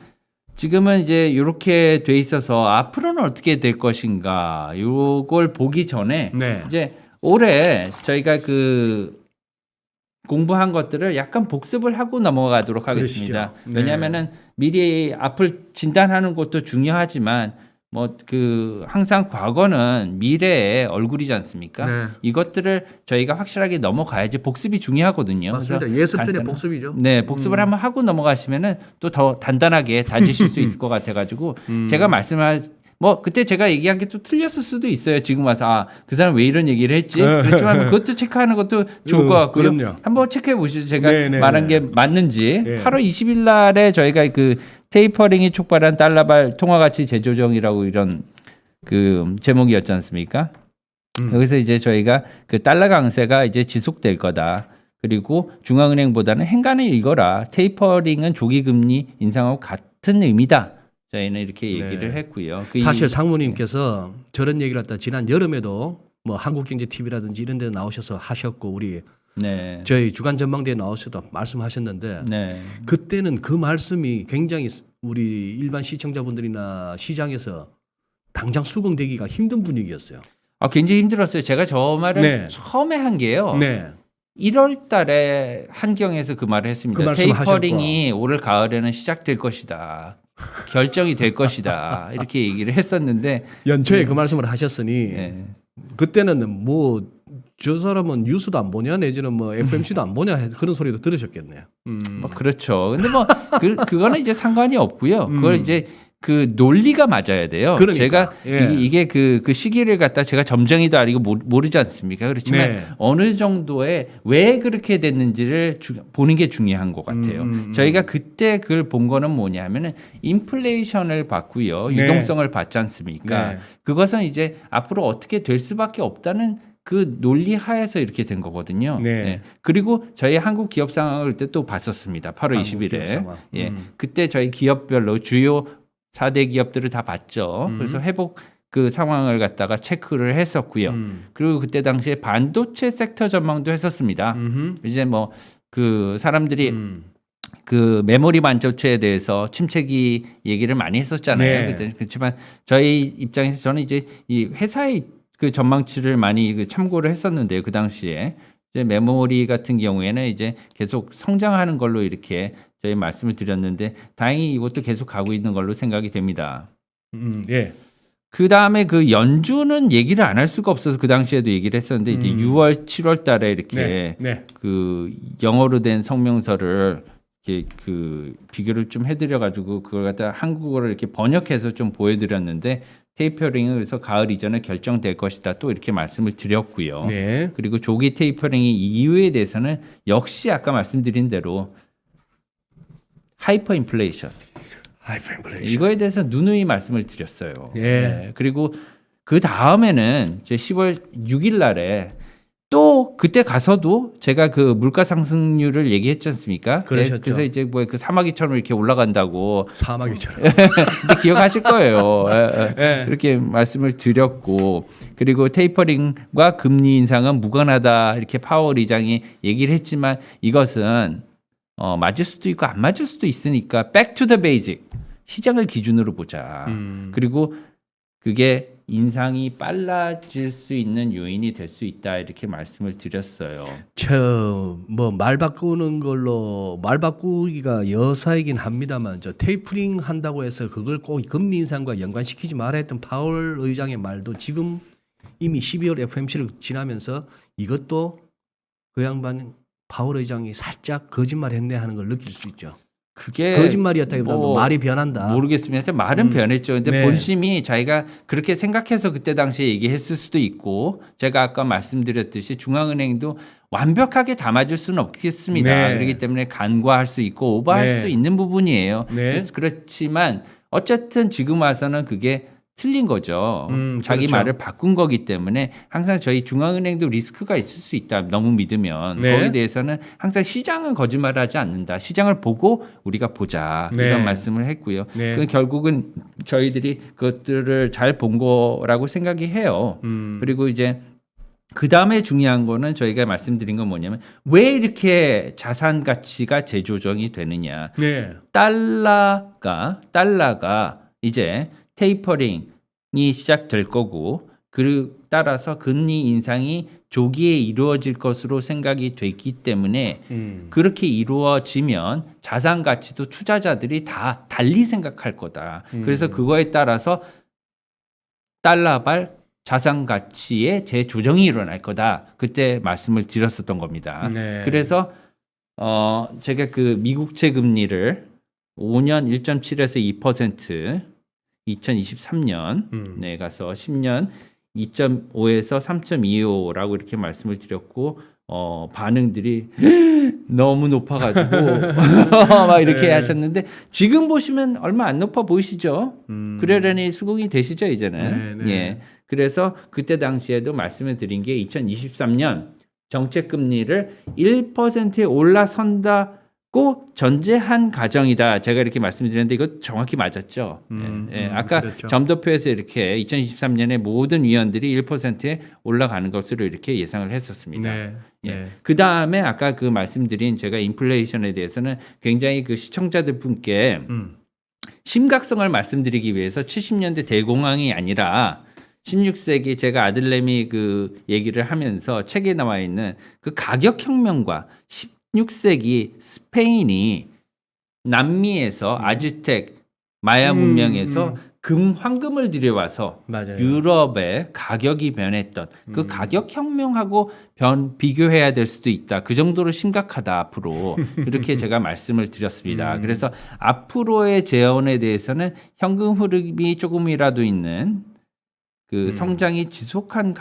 Speaker 2: 지금은 이제 이렇게 돼 있어서 앞으로는 어떻게 될 것인가 요걸 보기 전에
Speaker 1: 네.
Speaker 2: 이제 올해 저희가 그 공부한 것들을 약간 복습을 하고 넘어가도록 하겠습니다.
Speaker 1: 그러시죠. 네.
Speaker 2: 왜냐하면은 미리 앞을 진단하는 것도 중요하지만 뭐 그 항상 과거는 미래의 얼굴이지 않습니까?
Speaker 1: 네.
Speaker 2: 이것들을 저희가 확실하게 넘어가야지 복습이 중요하거든요.
Speaker 1: 맞습니다.
Speaker 2: 그래서
Speaker 1: 예습전에
Speaker 2: 간단한-
Speaker 1: 복습이죠.
Speaker 2: 네, 복습을 한번 하고 넘어가시면은 또 더 단단하게 다지실 수 있을 것 같아가지고 제가 말씀한 뭐 그때 제가 얘기한 게 또 틀렸을 수도 있어요. 지금 와서 아, 그 사람 왜 이런 얘기를 했지? 그렇지만 그것도 체크하는 것도 좋을 것 같고요.
Speaker 1: 그럼요.
Speaker 2: 한번 체크해 보시죠. 제가
Speaker 1: 네,
Speaker 2: 말한
Speaker 1: 네.
Speaker 2: 게 맞는지.
Speaker 1: 네.
Speaker 2: 8월 20일 날에 저희가 그 테이퍼링이 촉발한 달러발 통화 가치 재조정이라고 이런 그 제목이었지 않습니까? 여기서 이제 저희가 그 달러 강세가 이제 지속될 거다. 그리고 중앙은행보다는 행간을 읽어라. 테이퍼링은 조기 금리 인상하고 같은 의미다. 저희는 이렇게 얘기를
Speaker 1: 네.
Speaker 2: 했고요.
Speaker 1: 사실 상무님께서 저런 얘기를 했다 지난 여름에도 뭐 한국경제TV라든지 이런 데 나오셔서 하셨고 우리
Speaker 2: 네.
Speaker 1: 저희 주간 전망대에 나오셔도 말씀하셨는데
Speaker 2: 네.
Speaker 1: 그때는 그 말씀이 굉장히 우리 일반 시청자분들이나 시장에서 당장 수긍되기가 힘든 분위기였어요.
Speaker 2: 아, 굉장히 힘들었어요. 제가 저 말을
Speaker 1: 네.
Speaker 2: 처음에 한 게요.
Speaker 1: 네.
Speaker 2: 1월 달에 한경에서 그 말을 했습니다.
Speaker 1: 그 말씀
Speaker 2: 테이퍼링이 올 가을에는 시작될 것이다. 결정이 될 것이다. 이렇게 얘기를 했었는데
Speaker 1: 연초에 그 말씀을 하셨으니
Speaker 2: 네.
Speaker 1: 그때는 뭐 저 사람은 뉴스도 안 보냐 내지는 뭐 FMC도 안 보냐 그런 소리도 들으셨겠네요.
Speaker 2: 뭐 그렇죠. 근데 뭐 그거는 이제 상관이 없고요. 그걸 이제 그 논리가 맞아야 돼요.
Speaker 1: 그러니까,
Speaker 2: 제가
Speaker 1: 예.
Speaker 2: 이게 그 시기를 갖다 제가 점쟁이도 아니고 모르지 않습니까? 그렇지만
Speaker 1: 네.
Speaker 2: 어느 정도의 왜 그렇게 됐는지를 보는 게 중요한 것 같아요. 저희가 그때 그걸 본 거는 뭐냐면은 인플레이션을 봤고요.
Speaker 1: 네.
Speaker 2: 유동성을 봤지 않습니까?
Speaker 1: 네.
Speaker 2: 그것은 이제 앞으로 어떻게 될 수밖에 없다는 그 논리 하에서 이렇게 된 거거든요.
Speaker 1: 네.
Speaker 2: 그리고 저희 한국 기업 상황을 그때 또 봤었습니다. 8월
Speaker 1: 한국 기업
Speaker 2: 20일에.
Speaker 1: 상황.
Speaker 2: 예. 그때 저희 기업별로 주요 4대 기업들을 다 봤죠.
Speaker 1: 음.
Speaker 2: 그래서 회복 그 상황을 갖다가 체크를 했었고요. 그리고 그때 당시에 반도체 섹터 전망도 했었습니다. 이제 뭐 그 사람들이 그 메모리 반도체에 대해서 침체기 얘기를 많이 했었잖아요.
Speaker 1: 네.
Speaker 2: 그렇지만 저희 입장에서 저는 이제 이 회사의 그 전망치를 많이 그 참고를 했었는데요. 그 당시에 이제 메모리 같은 경우에는 이제 계속 성장하는 걸로 이렇게 저희 말씀을 드렸는데 다행히 이것도 계속 가고 있는 걸로 생각이 됩니다.
Speaker 1: 예.
Speaker 2: 그 다음에 그 연준은 얘기를 안 할 수가 없어서 그 당시에도 얘기를 했었는데 이제 6월, 7월 달에 이렇게
Speaker 1: 네. 네.
Speaker 2: 그 영어로 된 성명서를 이렇게 그 비교를 좀 해드려 가지고 그걸 갖다 한국어로 이렇게 번역해서 좀 보여드렸는데 테이퍼링은 그래서 가을 이전에 결정될 것이다 또 이렇게 말씀을 드렸고요.
Speaker 1: 네.
Speaker 2: 그리고 조기 테이퍼링이 이유에 대해서는 역시 아까 말씀드린 대로 하이퍼 인플레이션
Speaker 1: 하이퍼인플레이션.
Speaker 2: 이거에 대해서 누누이 말씀을 드렸어요.
Speaker 1: 예.
Speaker 2: 네. 그리고 그 다음에는 이제 10월 6일 날에 또 그때 가서도 제가 그 물가 상승률을 얘기했지 않습니까?
Speaker 1: 그러셨죠.
Speaker 2: 그래서 이제 뭐 그 사마귀처럼 이렇게 올라간다고
Speaker 1: 사마귀처럼.
Speaker 2: 근데 기억하실 거예요.
Speaker 1: 예.
Speaker 2: 이렇게 말씀을 드렸고 그리고 테이퍼링과 금리 인상은 무관하다 이렇게 파월 의장이 얘기를 했지만 이것은 맞을 수도 있고 안 맞을 수도 있으니까 back to the basic 시장을 기준으로 보자. 그리고 그게 인상이 빨라질 수 있는 요인이 될 수 있다 이렇게 말씀을 드렸어요.
Speaker 1: 저 뭐 말 바꾸는 걸로 말 바꾸기가 여사이긴 합니다만 저 테이퍼링 한다고 해서 그걸 꼭 금리 인상과 연관시키지 말아 했던 파월 의장의 말도 지금 이미 12월 FMC를 지나면서 이것도 그 양반 파월 의장이 살짝 거짓말했네 하는 걸 느낄 수 있죠.
Speaker 2: 그게
Speaker 1: 거짓말이었다기보다
Speaker 2: 뭐
Speaker 1: 말이 변한다.
Speaker 2: 모르겠습니다. 하여튼 말은 변했죠. 근데
Speaker 1: 네.
Speaker 2: 본심이 자기가 그렇게 생각해서 그때 당시에 얘기했을 수도 있고 제가 아까 말씀드렸듯이 중앙은행도 완벽하게 담아줄 수는 없겠습니다.
Speaker 1: 네.
Speaker 2: 그렇기 때문에 간과할 수 있고 오버할
Speaker 1: 네.
Speaker 2: 수도 있는 부분이에요.
Speaker 1: 네.
Speaker 2: 그렇지만 어쨌든 지금 와서는 그게 틀린 거죠. 자기
Speaker 1: 그렇죠.
Speaker 2: 말을 바꾼 거기 때문에 항상 저희 중앙은행도 리스크가 있을 수 있다. 너무 믿으면
Speaker 1: 네.
Speaker 2: 거기에 대해서는 항상 시장은 거짓말하지 않는다. 시장을 보고 우리가 보자
Speaker 1: 네.
Speaker 2: 이런 말씀을 했고요.
Speaker 1: 네.
Speaker 2: 그 결국은 저희들이 그것들을 잘 본 거라고 생각이 해요. 그리고 이제 그 다음에 중요한 거는 저희가 말씀드린 건 뭐냐면 왜 이렇게 자산 가치가 재조정이 되느냐.
Speaker 1: 네.
Speaker 2: 달러가 이제 테이퍼링이 시작될 거고 그 따라서 금리 인상이 조기에 이루어질 것으로 생각이 됐기 때문에 그렇게 이루어지면 자산 가치도 투자자들이 다 달리 생각할 거다. 그래서 그거에 따라서 달러발 자산 가치의 재조정이 일어날 거다. 그때 말씀을 드렸었던 겁니다.
Speaker 1: 네.
Speaker 2: 그래서 제가 그 미국채 금리를 5년 1.7에서 2%, 2023년에 가서 10년 2.5에서 3.25라고 이렇게 말씀을 드렸고 반응들이 너무 높아가지고 막 이렇게
Speaker 1: 네.
Speaker 2: 하셨는데 지금 보시면 얼마 안 높아 보이시죠? 그러려니 수긍이 되시죠 이제는?
Speaker 1: 네, 네.
Speaker 2: 예. 그래서 그때 당시에도 말씀을 드린 게 2023년 정책 금리를 1%에 올라선다고 전제한 가정이다. 제가 이렇게 말씀드렸는데 이거 정확히 맞았죠. 예. 아까
Speaker 1: 그렇죠.
Speaker 2: 점도표에서 이렇게 2023년에 모든 위원들이 1%에 올라가는 것으로 이렇게 예상을 했었습니다.
Speaker 1: 네.
Speaker 2: 예.
Speaker 1: 네.
Speaker 2: 그 다음에 아까 그 말씀드린 제가 인플레이션에 대해서는 굉장히 그 시청자들 분께 심각성을 말씀드리기 위해서 70년대 대공황이 아니라 16세기 제가 아들내미 그 얘기를 하면서 책에 나와 있는 그 가격혁명과 16세기 스페인이 남미에서 아즈텍 마야 문명에서 황금을 들여와서
Speaker 1: 맞아요.
Speaker 2: 유럽의 가격이 변했던 그 가격혁명하고 비교해야 될 수도 있다. 그 정도로 심각하다 앞으로 이렇게 제가 말씀을 드렸습니다. 그래서 앞으로의 재원에 대해서는 현금 흐름이 조금이라도 있는 그 성장이 지속한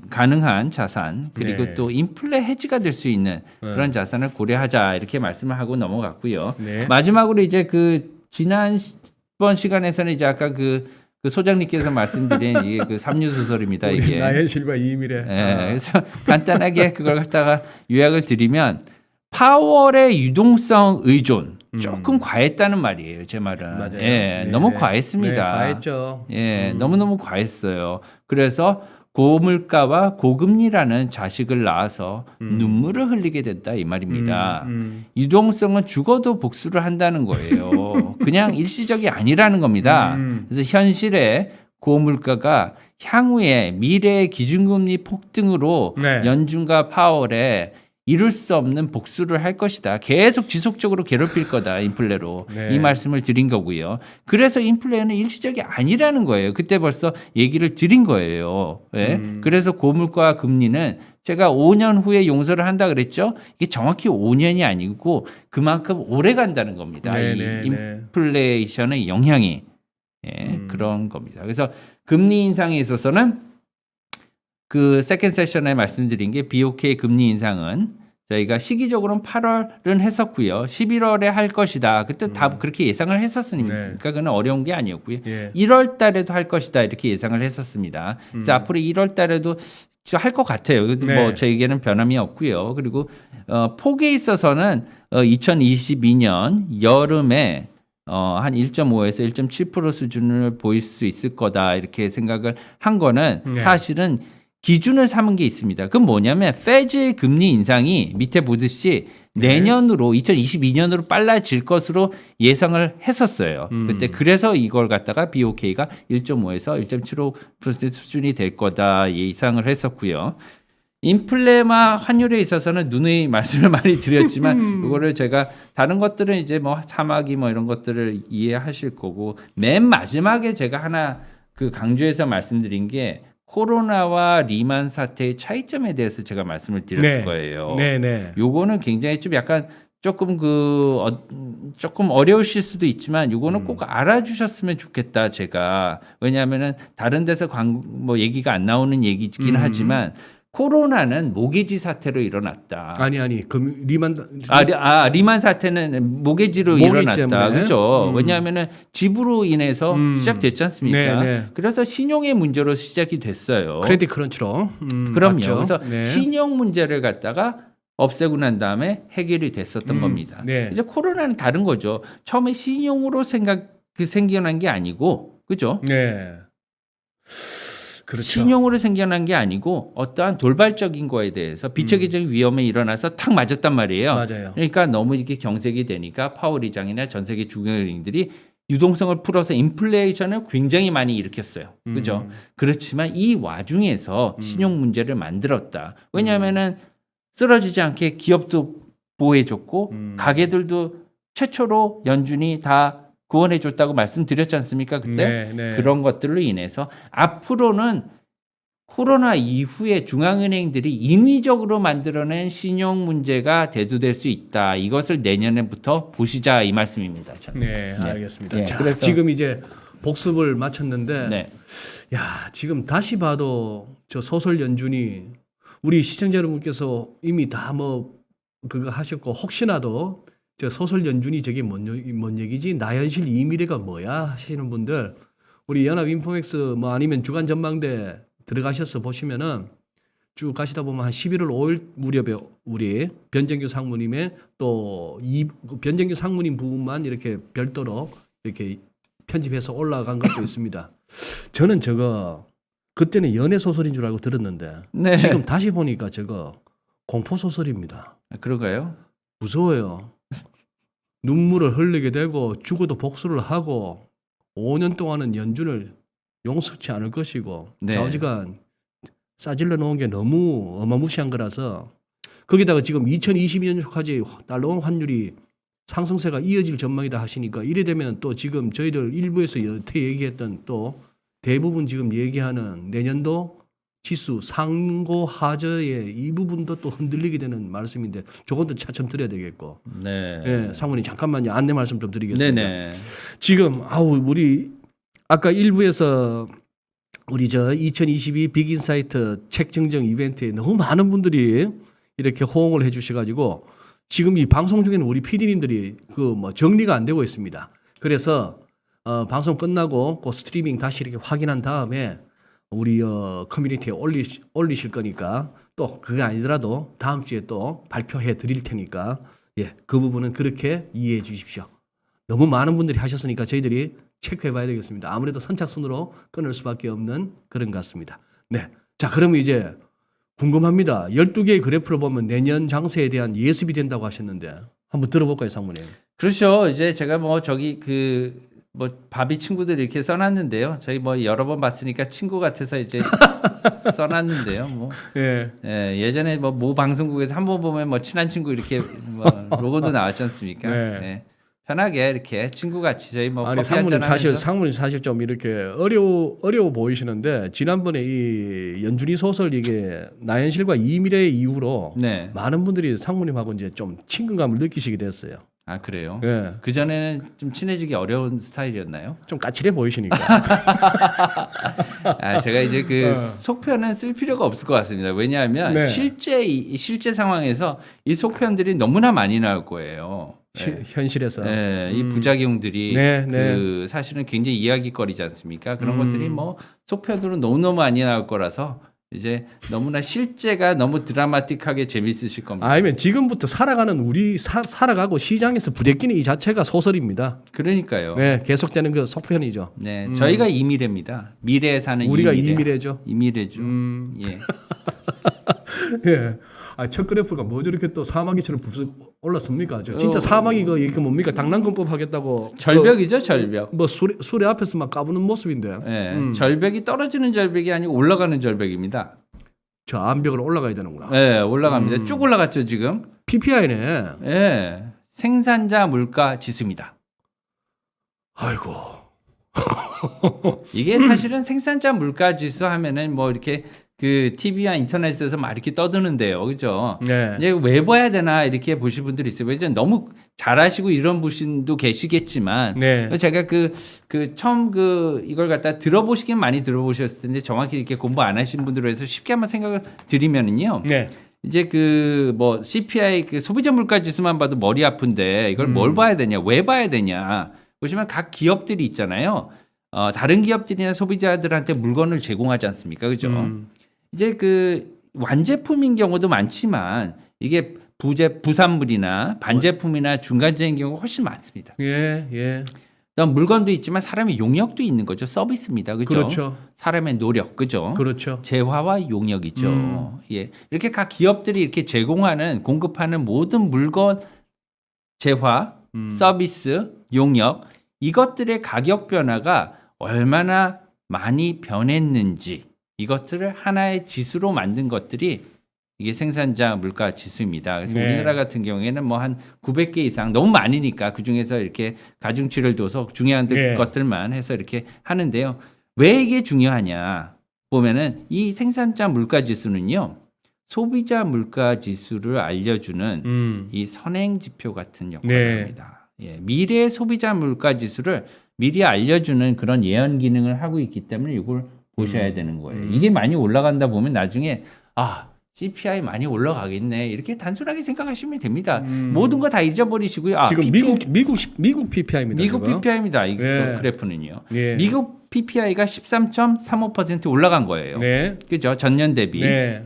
Speaker 2: 가능한 자산 그리고
Speaker 1: 네.
Speaker 2: 또 인플레 해지가 될 수 있는 그런 자산을 고려하자 이렇게 말씀을 하고 넘어갔고요.
Speaker 1: 네.
Speaker 2: 마지막으로 이제 그 지난번 시간에서는 이제 아까 그 소장님께서 말씀드린 이게 그 삼류 소설입니다.
Speaker 1: 우리
Speaker 2: 이게
Speaker 1: 나현실과 이미래.
Speaker 2: 예, 그래서 간단하게 그걸 갖다가 요약을 드리면 파월의 유동성 의존 조금 과했다는 말이에요. 제 말은.
Speaker 1: 맞아요.
Speaker 2: 예,
Speaker 1: 네.
Speaker 2: 너무 과했습니다.
Speaker 1: 네, 과했죠.
Speaker 2: 예, 너무너무 과했어요. 그래서 고물가와 고금리라는 자식을 낳아서 눈물을 흘리게 된다 이 말입니다. 유동성은 죽어도 복수를 한다는 거예요. 그냥 일시적이 아니라는 겁니다. 그래서 현실의 고물가가 향후에 미래의 기준금리 폭등으로
Speaker 1: 네.
Speaker 2: 연준과 파월에 이룰 수 없는 복수를 할 것이다. 계속 지속적으로 괴롭힐 거다. 인플레로.
Speaker 1: 네.
Speaker 2: 이 말씀을 드린 거고요. 그래서 인플레는 일시적이 아니라는 거예요. 그때 벌써 얘기를 드린 거예요. 예? 그래서 고물가 금리는 제가 5년 후에 용서를 한다 그랬죠. 이게 정확히 5년이 아니고 그만큼 오래 간다는 겁니다.
Speaker 1: 네,
Speaker 2: 이
Speaker 1: 네, 네.
Speaker 2: 인플레이션의 영향이. 예, 그런 겁니다. 그래서 금리 인상에 있어서는 그 세컨드 세션에 말씀드린 게 BOK 금리 인상은 저희가 시기적으로는 8월은 했었고요. 11월에 할 것이다. 그때 다 그렇게 예상을 했었으니까
Speaker 1: 네.
Speaker 2: 그건 어려운 게 아니었고요.
Speaker 1: 예.
Speaker 2: 1월 달에도 할 것이다. 이렇게 예상을 했었습니다. 그래서 앞으로 1월 달에도 할 것 같아요.
Speaker 1: 네.
Speaker 2: 뭐 저에게는 변함이 없고요. 그리고 폭에 있어서는 2022년 여름에 한 1.5에서 1.7% 수준을 보일 수 있을 거다. 이렇게 생각을 한 거는
Speaker 1: 네.
Speaker 2: 사실은 기준을 삼은 게 있습니다. 그건 뭐냐면 페드의 금리 인상이 밑에 보듯이 내년으로 2022년으로 빨라질 것으로 예상을 했었어요. 그때 그래서 이걸 갖다가 BOK가 1.5에서 1.75% 수준이 될 거다 예상을 했었고요. 인플레마 환율에 있어서는 누누이 말씀을 많이 드렸지만 이거를 제가 다른 것들은 이제 뭐 사마귀 뭐 이런 것들을 이해하실 거고 맨 마지막에 제가 하나 그 강조해서 말씀드린 게 코로나와 리만 사태의 차이점에 대해서 제가 말씀을 드렸을
Speaker 1: 네.
Speaker 2: 거예요.
Speaker 1: 네, 네.
Speaker 2: 요거는 굉장히 좀 약간 조금 조금 어려우실 수도 있지만 요거는 꼭 알아주셨으면 좋겠다 제가. 왜냐하면은 다른 데서 뭐 얘기가 안 나오는 얘기긴 하지만 코로나는 모기지 사태로 일어났다.
Speaker 1: 아니 리만
Speaker 2: 리만 사태는 모기지로
Speaker 1: 모기
Speaker 2: 일어났다.
Speaker 1: 때문에?
Speaker 2: 그렇죠. 왜냐하면은 집으로 인해서 시작됐지 않습니까?
Speaker 1: 네, 네.
Speaker 2: 그래서 신용의 문제로 시작이 됐어요.
Speaker 1: 크레딧 크런치로.
Speaker 2: 그럼요.
Speaker 1: 맞죠?
Speaker 2: 그래서
Speaker 1: 네.
Speaker 2: 신용 문제를 갖다가 없애고 난 다음에 해결이 됐었던 겁니다.
Speaker 1: 네.
Speaker 2: 이제 코로나는 다른 거죠. 처음에 신용으로 생겨난 게 아니고, 그죠?
Speaker 1: 네. 그렇죠.
Speaker 2: 신용으로 생겨난 게 아니고 어떠한 돌발적인 거에 대해서 비체계적인 위험에 일어나서 탁 맞았단 말이에요.
Speaker 1: 맞아요.
Speaker 2: 그러니까 너무 이렇게 경색이 되니까 파월 의장이나 전 세계 중앙은행들이 유동성을 풀어서 인플레이션을 굉장히 많이 일으켰어요. 그죠? 그렇지만 이 와중에서 신용 문제를 만들었다. 왜냐하면은 쓰러지지 않게 기업도 보호해줬고 가게들도 최초로 연준이 다 구원해줬다고 말씀드렸지 않습니까? 그때 그런 것들로 인해서 앞으로는 코로나 이후에 중앙은행들이 인위적으로 만들어낸 신용 문제가 대두될 수 있다. 이것을 내년에부터 보시자 이 말씀입니다. 저는.
Speaker 1: 네, 알겠습니다.
Speaker 2: 네,
Speaker 1: 자,
Speaker 2: 그래서-
Speaker 1: 지금 이제 복습을 마쳤는데,
Speaker 2: 네.
Speaker 1: 야, 지금 다시 봐도 저 소설 연준이 우리 시청자 여러분께서 이미 다 뭐 그거 하셨고 혹시나도 저 소설 연준이 저게 뭔 얘기지? 나현실 이미래가 뭐야? 하시는 분들 우리 연합 인포맥스 뭐 아니면 주간 전망대 들어가셔서 보시면은 쭉 가시다 보면 한 11월 5일 무렵에 우리 변정규 상무님의 또 변정규 상무님 부분만 이렇게 별도로 이렇게 편집해서 올라간 것도 있습니다. 저는 저거 그때는 연애 소설인 줄 알고 들었는데
Speaker 2: 네.
Speaker 1: 지금 다시 보니까 저거 공포 소설입니다.
Speaker 2: 그런가요?
Speaker 1: 무서워요. 눈물을 흘리게 되고 죽어도 복수를 하고 5년 동안은 연준을 용서치 않을 것이고
Speaker 2: 네.
Speaker 1: 좌우지간 싸질러 놓은 게 너무 어마무시한 거라서 거기다가 지금 2022년까지 달러 환율이 상승세가 이어질 전망이다 하시니까 이래 되면 또 지금 저희들 일부에서 여태 얘기했던 또 대부분 지금 얘기하는 내년도 지수 상고 하저의 이 부분도 또 흔들리게 되는 말씀인데 저것도 차츰 드려야 되겠고.
Speaker 2: 네.
Speaker 1: 예, 상무님 잠깐만요. 안내 말씀 좀 드리겠습니다.
Speaker 2: 네네.
Speaker 1: 지금 우리 아까 일부에서 우리 저 2022 빅인사이트 책 증정 이벤트에 너무 많은 분들이 이렇게 호응을 해 주셔 가지고 지금 이 방송 중에는 우리 PD님들이 그 뭐 정리가 안 되고 있습니다. 그래서 방송 끝나고 그 스트리밍 다시 이렇게 확인한 다음에 우리 커뮤니티에 올리실 거니까 또 그게 아니더라도 다음 주에 또 발표해 드릴 테니까 예, 그 부분은 그렇게 이해해 주십시오. 너무 많은 분들이 하셨으니까 저희들이 체크해 봐야 되겠습니다. 아무래도 선착순으로 끊을 수밖에 없는 그런 것 같습니다. 네. 자, 그러면 이제 궁금합니다. 12개의 그래프를 보면 내년 장세에 대한 예습이 된다고 하셨는데 한번 들어볼까요, 상무님?
Speaker 2: 그렇죠. 이제 제가 뭐 저기 뭐 바비 친구들 이렇게 써놨는데요. 저희 뭐 여러 번 봤으니까 친구 같아서 이제 써놨는데요. 뭐
Speaker 1: 예.
Speaker 2: 예전에 뭐 모 방송국에서 한 번 보면 뭐 친한 친구 이렇게 뭐 로고도 나왔지 않습니까?
Speaker 1: 네.
Speaker 2: 네. 편하게 이렇게 친구 같이 저희 뭐
Speaker 1: 아니
Speaker 2: 커피
Speaker 1: 상무님
Speaker 2: 한잔 하면서
Speaker 1: 상무님 사실 좀 이렇게 어려워 보이시는데 지난번에 이 연준이 소설 이게 나현실과 이미래 이후로
Speaker 2: 네.
Speaker 1: 많은 분들이 상무님하고 이제 좀 친근감을 느끼시게 됐어요.
Speaker 2: 아 그래요?
Speaker 1: 예.
Speaker 2: 그 전에는 좀 친해지기 어려운 스타일이었나요?
Speaker 1: 좀 까칠해 보이시니까.
Speaker 2: 아 제가 이제 그 속편은 쓸 필요가 없을 것 같습니다. 왜냐하면
Speaker 1: 네.
Speaker 2: 실제 상황에서 이 속편들이 너무나 많이 나올 거예요.
Speaker 1: 현실에서.
Speaker 2: 네, 이 부작용들이
Speaker 1: 네,
Speaker 2: 그 사실은 굉장히 이야기거리지 않습니까? 그런
Speaker 1: 음.
Speaker 2: 것들이 뭐 속편으로 너무너무 많이 나올 거라서 이제 너무나 실제가 너무 드라마틱하게 재밌으실 겁니다.
Speaker 1: 아니면 지금부터 살아가는 우리 살아가고 시장에서 부대끼는 이 자체가 소설입니다.
Speaker 2: 그러니까요.
Speaker 1: 네, 계속되는 그 속편이죠.
Speaker 2: 네, 저희가 이미래입니다. 미래에 사는
Speaker 1: 우리가
Speaker 2: 이미래.
Speaker 1: 이미래죠.
Speaker 2: 이미래죠. 예.
Speaker 1: 예. 첫 그래프가 뭐 저렇게 또 사마귀처럼 부쩍 올랐습니까? 진짜 사마귀가 이게 뭡니까? 당랑금법 하겠다고
Speaker 2: 절벽이죠, 절벽.
Speaker 1: 뭐 수레 앞에서 막 까부는 모습인데.
Speaker 2: 예. 절벽이 떨어지는 절벽이 아니고 올라가는 절벽입니다.
Speaker 1: 저 암벽으로 올라가야 되는구나.
Speaker 2: 예, 올라갑니다. 쭉 올라갔죠, 지금.
Speaker 1: PPI네.
Speaker 2: 예. 생산자 물가 지수입니다.
Speaker 1: 아이고.
Speaker 2: 이게 사실은 생산자 물가 지수 하면은 뭐 이렇게 그 TV와 인터넷에서 막 이렇게 떠드는데요. 그죠?
Speaker 1: 네.
Speaker 2: 이제 왜 봐야 되나 이렇게 보실 분들이 있어요. 이제 너무 잘 아시고 이런 분도 계시겠지만
Speaker 1: 네.
Speaker 2: 제가 처음 이걸 갖다 들어보시긴 많이 들어보셨을 텐데 정확히 이렇게 공부 안 하신 분들로 해서 쉽게 한번 생각을 드리면은요.
Speaker 1: 네.
Speaker 2: 이제 뭐 CPI 소비자 물가 지수만 봐도 머리 아픈데 이걸 뭘 봐야 되냐? 왜 봐야 되냐? 보시면 각 기업들이 있잖아요. 다른 기업들이나 소비자들한테 물건을 제공하지 않습니까? 그죠? 이제 완제품인 경우도 많지만 이게 부산물이나 반제품이나 중간재인 경우가 훨씬 많습니다.
Speaker 1: 예, 예.
Speaker 2: 그다음 물건도 있지만 사람의 용역도 있는 거죠. 서비스입니다. 그죠?
Speaker 1: 그렇죠.
Speaker 2: 사람의 노력. 그죠?
Speaker 1: 그렇죠.
Speaker 2: 재화와 용역이죠. 예. 이렇게 각 기업들이 이렇게 공급하는 모든 물건, 재화, 서비스, 용역 이것들의 가격 변화가 얼마나 많이 변했는지 이것들을 하나의 지수로 만든 것들이 이게 생산자 물가 지수입니다. 그래서
Speaker 1: 네.
Speaker 2: 우리나라 같은 경우에는 뭐 한 900개 이상 너무 많으니까 그 중에서 이렇게 가중치를 둬서 중요한
Speaker 1: 네.
Speaker 2: 것들만 해서 이렇게 하는데요. 왜 이게 중요하냐 보면은 이 생산자 물가 지수는요. 소비자 물가 지수를 알려주는 이 선행 지표 같은 역할을
Speaker 1: 네.
Speaker 2: 합니다. 예, 미래의 소비자 물가 지수를 미리 알려주는 그런 예언 기능을 하고 있기 때문에 이걸 보셔야 되는 거예요. 이게 많이 올라간다 보면 나중에 CPI 많이 올라가겠네 이렇게 단순하게 생각하시면 됩니다. 모든 거 다 잊어버리시고요.
Speaker 1: 지금
Speaker 2: PPI,
Speaker 1: 미국 PPI입니다.
Speaker 2: 미국
Speaker 1: 지금.
Speaker 2: PPI입니다. 이
Speaker 1: 네.
Speaker 2: 그래프는요.
Speaker 1: 예.
Speaker 2: 미국 PPI가 13.35% 올라간 거예요.
Speaker 1: 네.
Speaker 2: 그죠? 전년 대비.
Speaker 1: 네.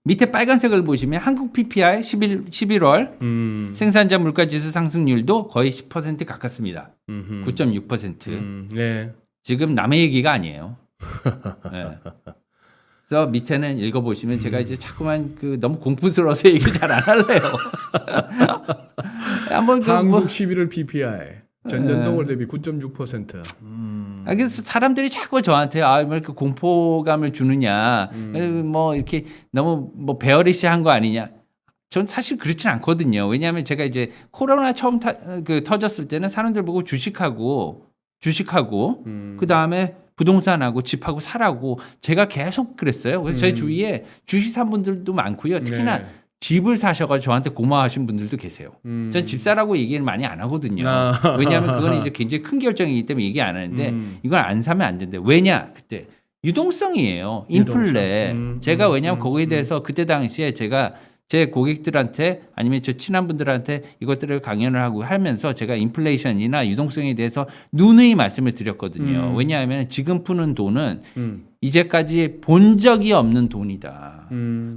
Speaker 2: 밑에 빨간색을 보시면 한국 PPI 11월 생산자 물가지수 상승률도 거의 10% 가깝습니다. 9.6%.
Speaker 1: 네.
Speaker 2: 지금 남의 얘기가 아니에요. 네. 그래서 밑에는 읽어보시면 제가 이제 자꾸만 너무 공부스러워서 얘기 잘 안 할래요. 한번
Speaker 1: 한국 11월 PPI 전년 동월 대비 9.6%.
Speaker 2: 그래서 사람들이 자꾸 저한테 뭐 이렇게 공포감을 주느냐, 뭐 이렇게 너무 뭐 베어리시한 거 아니냐. 전 사실 그렇진 않거든요. 왜냐하면 제가 이제 코로나 처음 터졌을 때는 사람들 보고 주식하고 그 다음에 부동산하고 집하고 사라고 제가 계속 그랬어요. 그래서 제 주위에 주식 산 분들도 많고요. 특히나
Speaker 1: 네.
Speaker 2: 집을 사셔가 저한테 고마워하신 분들도 계세요. 전 집사라고 얘기를 많이 안 하거든요.
Speaker 1: 아.
Speaker 2: 왜냐하면 그건 이제 굉장히 큰 결정이기 때문에 얘기 안 하는데 이건 안 사면 안 된대. 왜냐? 그때 유동성이에요. 인플레. 제가 왜냐하면 거기에 대해서 그때 당시에 제가 제 고객들한테 아니면 저 친한 분들한테 이것들을 강연을 하고 하면서 제가 인플레이션이나 유동성에 대해서 누누이 말씀을 드렸거든요. 왜냐하면 지금 푸는 돈은 이제까지 본 적이 없는 돈이다.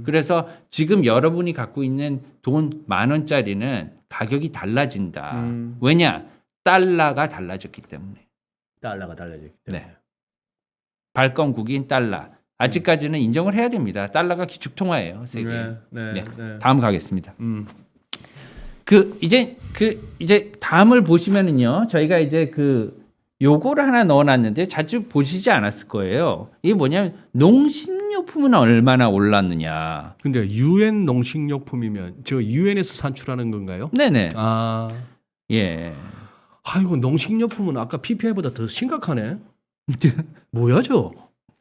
Speaker 2: 그래서 지금 여러분이 갖고 있는 돈 10,000원짜리는 가격이 달라진다. 왜냐? 달러가 달라졌기 때문에.
Speaker 1: 달러가 달라졌기 때문에.
Speaker 2: 네. 발권국인 달러. 아직까지는 인정을 해야 됩니다. 달러가 기축통화예요, 세계.
Speaker 1: 네.
Speaker 2: 다음 가겠습니다. 이제 다음을 보시면은요, 저희가 이제 요거를 하나 넣어놨는데 자주 보시지 않았을 거예요. 이게 뭐냐면 농식료품은 얼마나 올랐느냐.
Speaker 1: 근데 유엔 농식료품이면 저 유엔에서 산출하는 건가요?
Speaker 2: 네네.
Speaker 1: 예. 아이고 농식료품은 아까 PPI보다 더 심각하네. 뭐야 저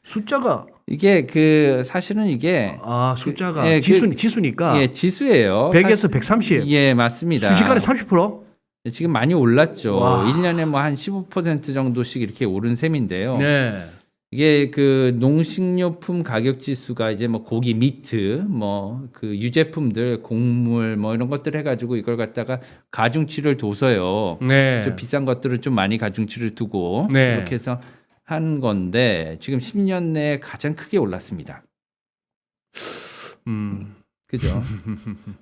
Speaker 1: 숫자가?
Speaker 2: 이게 사실은 이게
Speaker 1: 숫자가
Speaker 2: 예,
Speaker 1: 지수니까.
Speaker 2: 예, 지수예요.
Speaker 1: 100에서 130.
Speaker 2: 예, 맞습니다.
Speaker 1: 순식간에 30%?
Speaker 2: 지금 많이 올랐죠.
Speaker 1: 와.
Speaker 2: 1년에 뭐 한 15% 정도씩 이렇게 오른 셈인데요.
Speaker 1: 네.
Speaker 2: 이게 농식료품 가격 지수가 이제 뭐 고기, 미트, 뭐 유제품들, 곡물 뭐 이런 것들 해가지고 이걸 갖다가 가중치를 둬서요.
Speaker 1: 네.
Speaker 2: 좀 비싼 것들은 좀 많이 가중치를 두고
Speaker 1: 네.
Speaker 2: 이렇게 해서 한 건데 지금 10년 내에 가장 크게 올랐습니다. 그죠?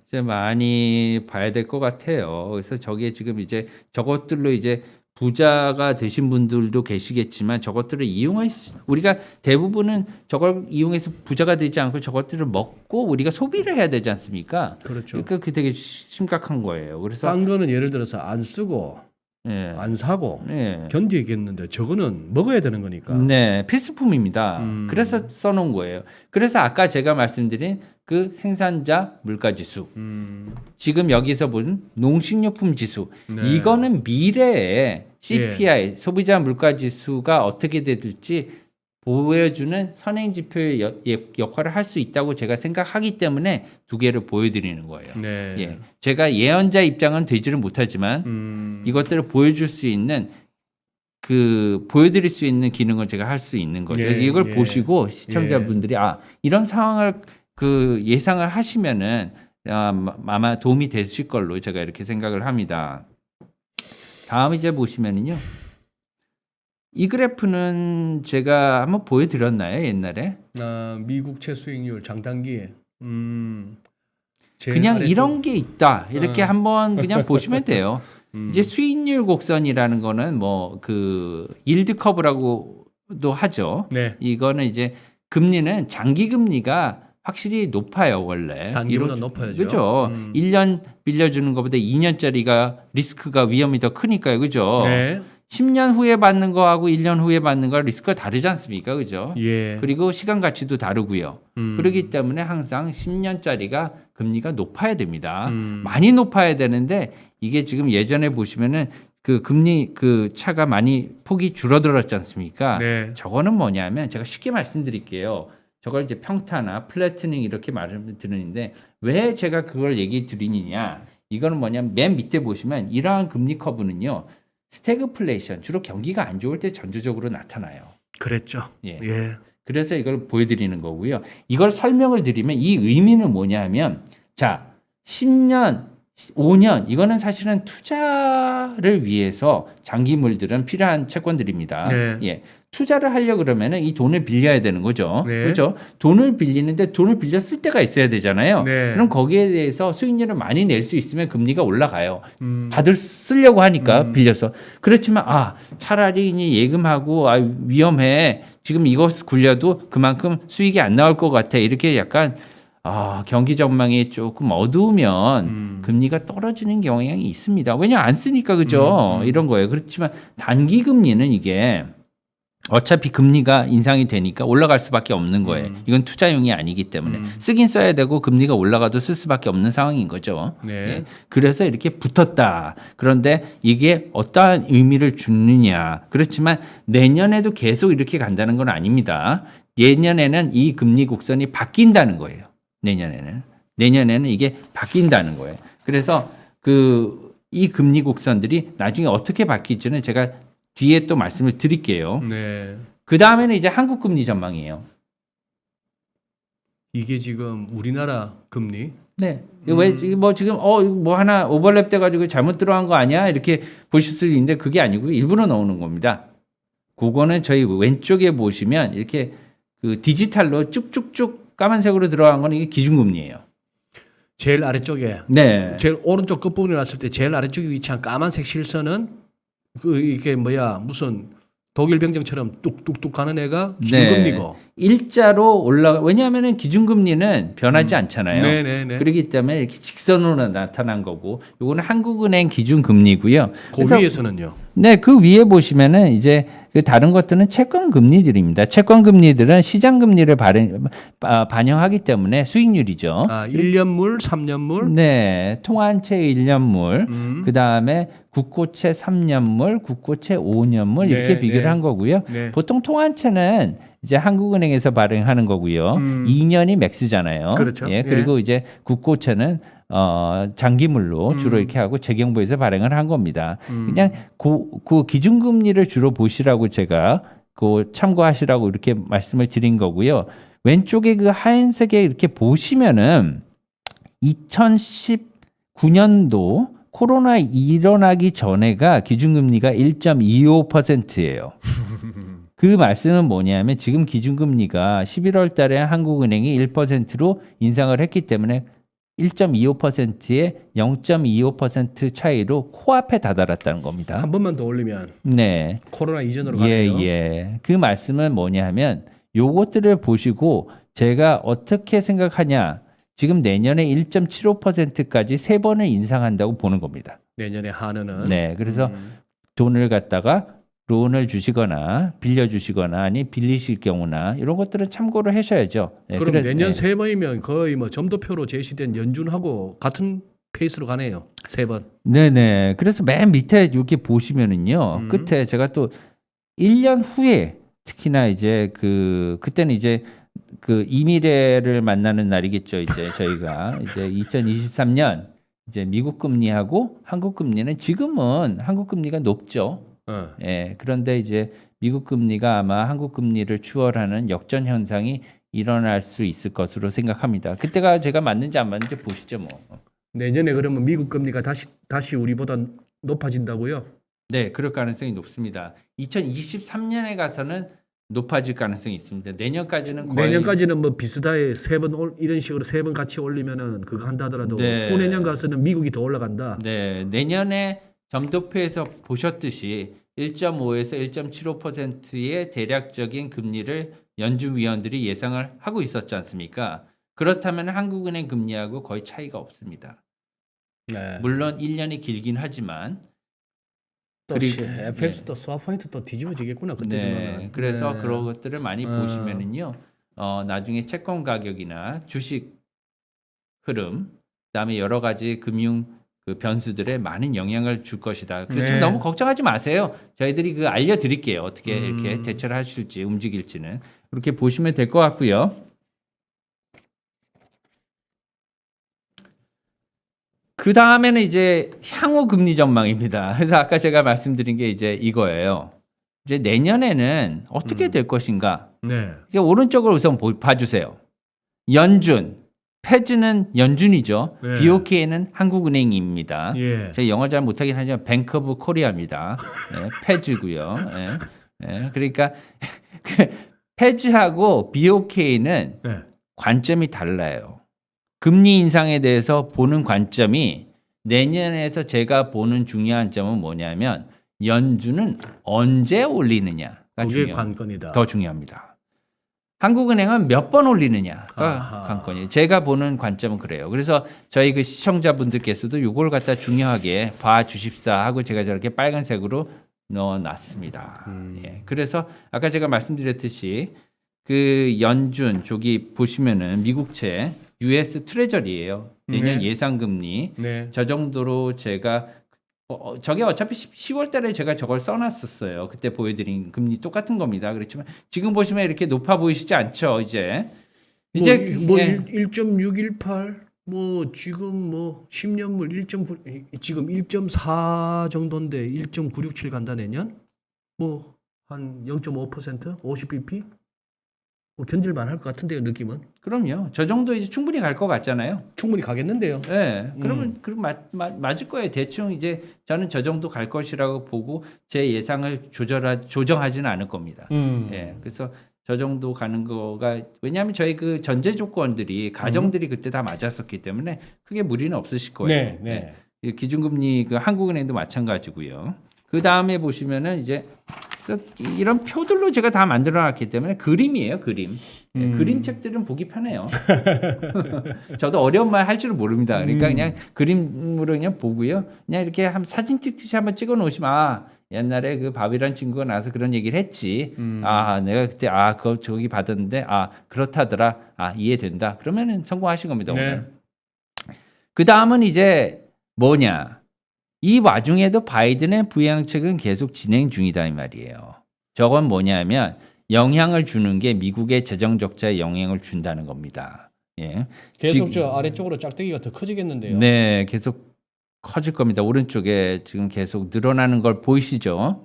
Speaker 2: 이제 많이 봐야 될 것 같아요. 그래서 저게 지금 이제 저것들로 이제 부자가 되신 분들도 계시겠지만 저것들을 우리가 대부분은 저걸 이용해서 부자가 되지 않고 저것들을 먹고 우리가 소비를 해야 되지 않습니까?
Speaker 1: 그렇죠.
Speaker 2: 그러니까 그게 되게 심각한 거예요. 그래서
Speaker 1: 딴 거는 예를 들어서 안 쓰고
Speaker 2: 예.
Speaker 1: 안 사고
Speaker 2: 예.
Speaker 1: 견디겠는데 저거는 먹어야 되는 거니까.
Speaker 2: 네, 필수품입니다. 그래서 써놓은 거예요. 그래서 아까 제가 말씀드린 생산자 물가지수, 지금 여기서 본 농식료품 지수,
Speaker 1: 네.
Speaker 2: 이거는 미래에 CPI, 소비자 물가지수가 어떻게 될지 보여주는 선행지표의 역할을 할 수 있다고 제가 생각하기 때문에 두 개를 보여드리는 거예요.
Speaker 1: 네.
Speaker 2: 예, 제가 예언자 입장은 되지는 못하지만 이것들을 보여줄 수 있는 보여드릴 수 있는 기능을 제가 할 수 있는 거죠.
Speaker 1: 예,
Speaker 2: 그래서 이걸
Speaker 1: 예.
Speaker 2: 보시고 시청자분들이 이런 상황을 예상을 하시면은 아마 도움이 되실 걸로 제가 이렇게 생각을 합니다. 다음 이제 보시면은요. 이 그래프는 제가 한번 보여드렸나요 옛날에?
Speaker 1: 미국채 수익률 장단기.
Speaker 2: 그냥 이런 게 있다 이렇게 한번 그냥 보시면 돼요. 이제 수익률 곡선이라는 거는 뭐 일드 커브라고도 하죠.
Speaker 1: 네.
Speaker 2: 이거는 이제 금리는 장기 금리가 확실히 높아요 원래.
Speaker 1: 단기보다 높아야죠.
Speaker 2: 그죠. 1년 빌려주는 것보다 2년짜리가 리스크가 위험이 더 크니까요. 그죠.
Speaker 1: 네.
Speaker 2: 10년 후에 받는 거하고 1년 후에 받는 거 리스크가 다르지 않습니까? 그죠?
Speaker 1: 예.
Speaker 2: 그리고 시간 가치도 다르고요. 그렇기 때문에 항상 10년짜리가 금리가 높아야 됩니다. 많이 높아야 되는데 이게 지금 예전에 보시면은 그 금리 그 차가 많이 폭이 줄어들었지 않습니까?
Speaker 1: 네.
Speaker 2: 저거는 뭐냐면 제가 쉽게 말씀드릴게요. 저걸 이제 평타나 플래트닝 이렇게 말을 드리는데 왜 제가 그걸 얘기 드리느냐? 이거는 뭐냐면 맨 밑에 보시면 이러한 금리 커브는요. 스태그플레이션 주로 경기가 안 좋을 때 전조적으로 나타나요.
Speaker 1: 그랬죠.
Speaker 2: 예.
Speaker 1: 예.
Speaker 2: 그래서 이걸 보여드리는 거고요. 이걸 설명을 드리면 이 의미는 뭐냐면 자 10년 5년 이거는 사실은 투자를 위해서 장기물들은 필요한 채권들입니다.
Speaker 1: 네.
Speaker 2: 예. 투자를 하려 그러면은 이 돈을 빌려야 되는 거죠.
Speaker 1: 네.
Speaker 2: 그렇죠? 돈을 빌리는데 돈을 빌려 쓸 때가 있어야 되잖아요.
Speaker 1: 네.
Speaker 2: 그럼 거기에 대해서 수익률을 많이 낼 수 있으면 금리가 올라가요.
Speaker 1: 음.
Speaker 2: 다들 쓰려고 하니까 빌려서. 그렇지만 차라리 이제 예금하고 위험해. 지금 이거 굴려도 그만큼 수익이 안 나올 것 같아. 이렇게 약간 경기 전망이 조금 어두우면 금리가 떨어지는 경향이 있습니다. 왜냐면 안 쓰니까 그죠? 이런 거예요. 그렇지만 단기 금리는 이게 어차피 금리가 인상이 되니까 올라갈 수밖에 없는 거예요. 이건 투자용이 아니기 때문에 쓰긴 써야 되고 금리가 올라가도 쓸 수밖에 없는 상황인 거죠.
Speaker 1: 네.
Speaker 2: 예. 그래서 이렇게 붙었다. 그런데 이게 어떠한 의미를 주느냐. 그렇지만 내년에도 계속 이렇게 간다는 건 아닙니다. 내년에는 이 금리 곡선이 바뀐다는 거예요. 내년에는 이게 바뀐다는 거예요. 그래서 이 금리 곡선들이 나중에 어떻게 바뀔지는 제가 뒤에 또 말씀을 드릴게요.
Speaker 1: 네.
Speaker 2: 그 다음에는 이제 한국 금리 전망이에요.
Speaker 1: 이게 지금 우리나라 금리.
Speaker 2: 네. 왜 지금 뭐 하나 오버랩 돼가지고 잘못 들어간 거 아니야? 이렇게 보실 수 있는데 그게 아니고 일부러 넣는 겁니다. 그거는 저희 왼쪽에 보시면 이렇게 그 디지털로 쭉쭉쭉 까만색으로 들어간 거는 이게 기준금리예요.
Speaker 1: 제일 아래쪽에.
Speaker 2: 네.
Speaker 1: 제일 오른쪽 끝부분에 놨을 때 제일 아래쪽에 위치한 까만색 실선은 이게 무슨 독일 병정처럼 뚝뚝뚝 가는 애가 기준금리고.
Speaker 2: 일자로 왜냐하면은 기준금리는 변하지 않잖아요.
Speaker 1: 네네네.
Speaker 2: 그렇기 때문에 이렇게 직선으로 나타난 거고, 요거는 한국은행 기준금리고요.
Speaker 1: 그 위에서는요.
Speaker 2: 네, 그 위에 보시면은 이제 그 다른 것들은 채권 금리들입니다. 채권 금리들은 시장 금리를 반영하기 때문에 수익률이죠.
Speaker 1: 1년물, 3년물.
Speaker 2: 네, 통한채 1년물, 그 다음에 국고채 3년물, 국고채 5년물 이렇게 비교를 한 거고요.
Speaker 1: 네.
Speaker 2: 보통 통한채는 이제 한국은행에서 발행하는 거고요. 2년이 맥스잖아요.
Speaker 1: 그렇죠.
Speaker 2: 예, 그리고 이제 국고채는 장기물로 주로 이렇게 하고 재경부에서 발행을 한 겁니다. 그냥 그 기준금리를 주로 보시라고 제가 참고하시라고 이렇게 말씀을 드린 거고요. 왼쪽에 그 하얀색에 이렇게 보시면은 2019년도 코로나 일어나기 전에가 기준금리가 1.25%예요. 그 말씀은 뭐냐면 지금 기준금리가 11월 달에 한국은행이 1%로 인상을 했기 때문에 1.25%의 0.25% 차이로 코앞에 다다랐다는 겁니다.
Speaker 1: 한 번만 더 올리면
Speaker 2: 네.
Speaker 1: 코로나 이전으로 가네요.
Speaker 2: 예. 그 말씀은 뭐냐 하면 요것들을 보시고 제가 어떻게 생각하냐. 지금 내년에 1.75%까지 3번을 인상한다고 보는 겁니다.
Speaker 1: 내년에 한은은.
Speaker 2: 네. 그래서 돈을 갖다가 론을 주시거나 빌려주시거나 아니 빌리실 경우나 이런 것들은 참고를 하셔야죠. 네,
Speaker 1: 그럼 내년 3번이면 거의 점도표로 제시된 연준하고 같은 페이스로 가네요. 3번.
Speaker 2: 네네. 그래서 맨 밑에 이렇게 보시면은요. 끝에 제가 또 1년 후에 특히나 이제 그때는 이제 이미래를 만나는 날이겠죠. 이제 저희가 이제 2023년 이제 미국 금리하고 한국 금리는 지금은 한국 금리가 높죠. 예, 그런데 이제 미국 금리가 아마 한국 금리를 추월하는 역전 현상이 일어날 수 있을 것으로 생각합니다. 그때가 제가 맞는지 안 맞는지 보시죠, 뭐.
Speaker 1: 내년에 그러면 미국 금리가 다시 우리보다 높아진다고요?
Speaker 2: 네, 그럴 가능성이 높습니다. 2023년에 가서는 높아질 가능성이 있습니다. 내년까지는
Speaker 1: 뭐 비슷하게 3번 이런 식으로 3번 같이 올리면은 그거 한다 하더라도
Speaker 2: 네.
Speaker 1: 후내년 가서는 미국이 더 올라간다.
Speaker 2: 네, 내년에 점도표에서 보셨듯이 1.5에서 1.75%의 대략적인 금리를 연준 위원들이 예상을 하고 있었지 않습니까? 그렇다면 한국은행 금리하고 거의 차이가 없습니다.
Speaker 1: 네.
Speaker 2: 물론 1년이 길긴 하지만
Speaker 1: 또 FX 또 스왑 포인트 또 뒤집어지겠구나 그때 되면은.
Speaker 2: 네, 그래서 그런 것들을 많이 보시면은요, 나중에 채권 가격이나 주식 흐름, 그다음에 여러 가지 금융 그 변수들에 많은 영향을 줄 것이다. 그래서
Speaker 1: 네.
Speaker 2: 너무 걱정하지 마세요. 저희들이 그 알려드릴게요. 어떻게 이렇게 대처를 하실지 움직일지는 그렇게 보시면 될 것 같고요. 그 다음에는 이제 향후 금리 전망입니다. 그래서 아까 제가 말씀드린 게 이제 이거예요. 이제 내년에는 어떻게 될 것인가?
Speaker 1: 네.
Speaker 2: 이게 오른쪽을 우선 봐주세요. 연준, 패즈는 연준이죠.
Speaker 1: 네.
Speaker 2: BOK는 한국은행입니다.
Speaker 1: 예.
Speaker 2: 제가 영어 잘 못하긴 하지만 뱅크 오브 코리아입니다. 네, 패즈고요. 그러니까 패즈하고 BOK는
Speaker 1: 네.
Speaker 2: 관점이 달라요. 금리 인상에 대해서 보는 관점이 내년에서 제가 보는 중요한 점은 뭐냐면 연준은 언제 올리느냐가
Speaker 1: 그게 관건이다.
Speaker 2: 더 중요합니다. 한국은행은 몇 번 올리느냐가
Speaker 1: 아하.
Speaker 2: 관건이에요. 제가 보는 관점은 그래요. 그래서 저희 그 시청자분들께서도 이걸 갖다 중요하게 봐주십사 하고 제가 저렇게 빨간색으로 넣어놨습니다. 예. 그래서 아까 제가 말씀드렸듯이 그 연준 저기 보시면은 미국채 US 트레저리예요. 내년
Speaker 1: 네.
Speaker 2: 예상금리
Speaker 1: 네.
Speaker 2: 저 정도로 제가 저게 어차피 10월 달에 제가 저걸 써놨었어요. 그때 보여드린 금리 똑같은 겁니다. 그렇지만 지금 보시면 이렇게 높아 보이시지 않죠? 이제
Speaker 1: 뭐
Speaker 2: 예.
Speaker 1: 1.618 뭐 지금 뭐 10년물 1.9 지금 1.4 정도인데 1.967 간다 내년 뭐 한 0.5% 50bp 뭐 견딜만 할 것 같은데요 느낌은
Speaker 2: 그럼요. 저 정도 이제 충분히 갈 것 같잖아요.
Speaker 1: 충분히 가겠는데요.
Speaker 2: 네, 그러면 맞을 거예요. 대충 이제 저는 저 정도 갈 것이라고 보고 제 예상을 조정하지는 않을 겁니다. 예, 그래서 저 정도 가는 거가 왜냐하면 저희 그 전제 조건들이 가정들이 그때 다 맞았었기 때문에 크게 무리는 없으실 거예요.
Speaker 1: 네.
Speaker 2: 예, 기준금리 그 한국은행도 마찬가지고요. 그 다음에 보시면은 이제 이런 표들로 제가 다 만들어놨기 때문에 그림이에요, 그림. 예, 그림책들은 보기 편해요. 저도 어려운 말 할 줄은 모릅니다. 그러니까 그냥 그림으로 그냥 보고요. 그냥 이렇게 한 사진 찍듯이 한번 찍어 놓으시면 아 옛날에 그 밥이란 친구가 나와서 그런 얘기를 했지. 아 내가 그때 그거 저기 받았는데 그렇다더라. 이해된다. 그러면은 성공하신 겁니다. 오늘. 그 다음은 이제 뭐냐? 이 와중에도 바이든의 부양책은 계속 진행 중이다 이 말이에요. 저건 뭐냐면 영향을 주는 게 미국의 재정 적자에 영향을 준다는 겁니다. 예.
Speaker 1: 계속 저 아래쪽으로 짝대기가 더 커지겠는데요.
Speaker 2: 네, 계속 커질 겁니다. 오른쪽에 지금 계속 늘어나는 걸 보이시죠?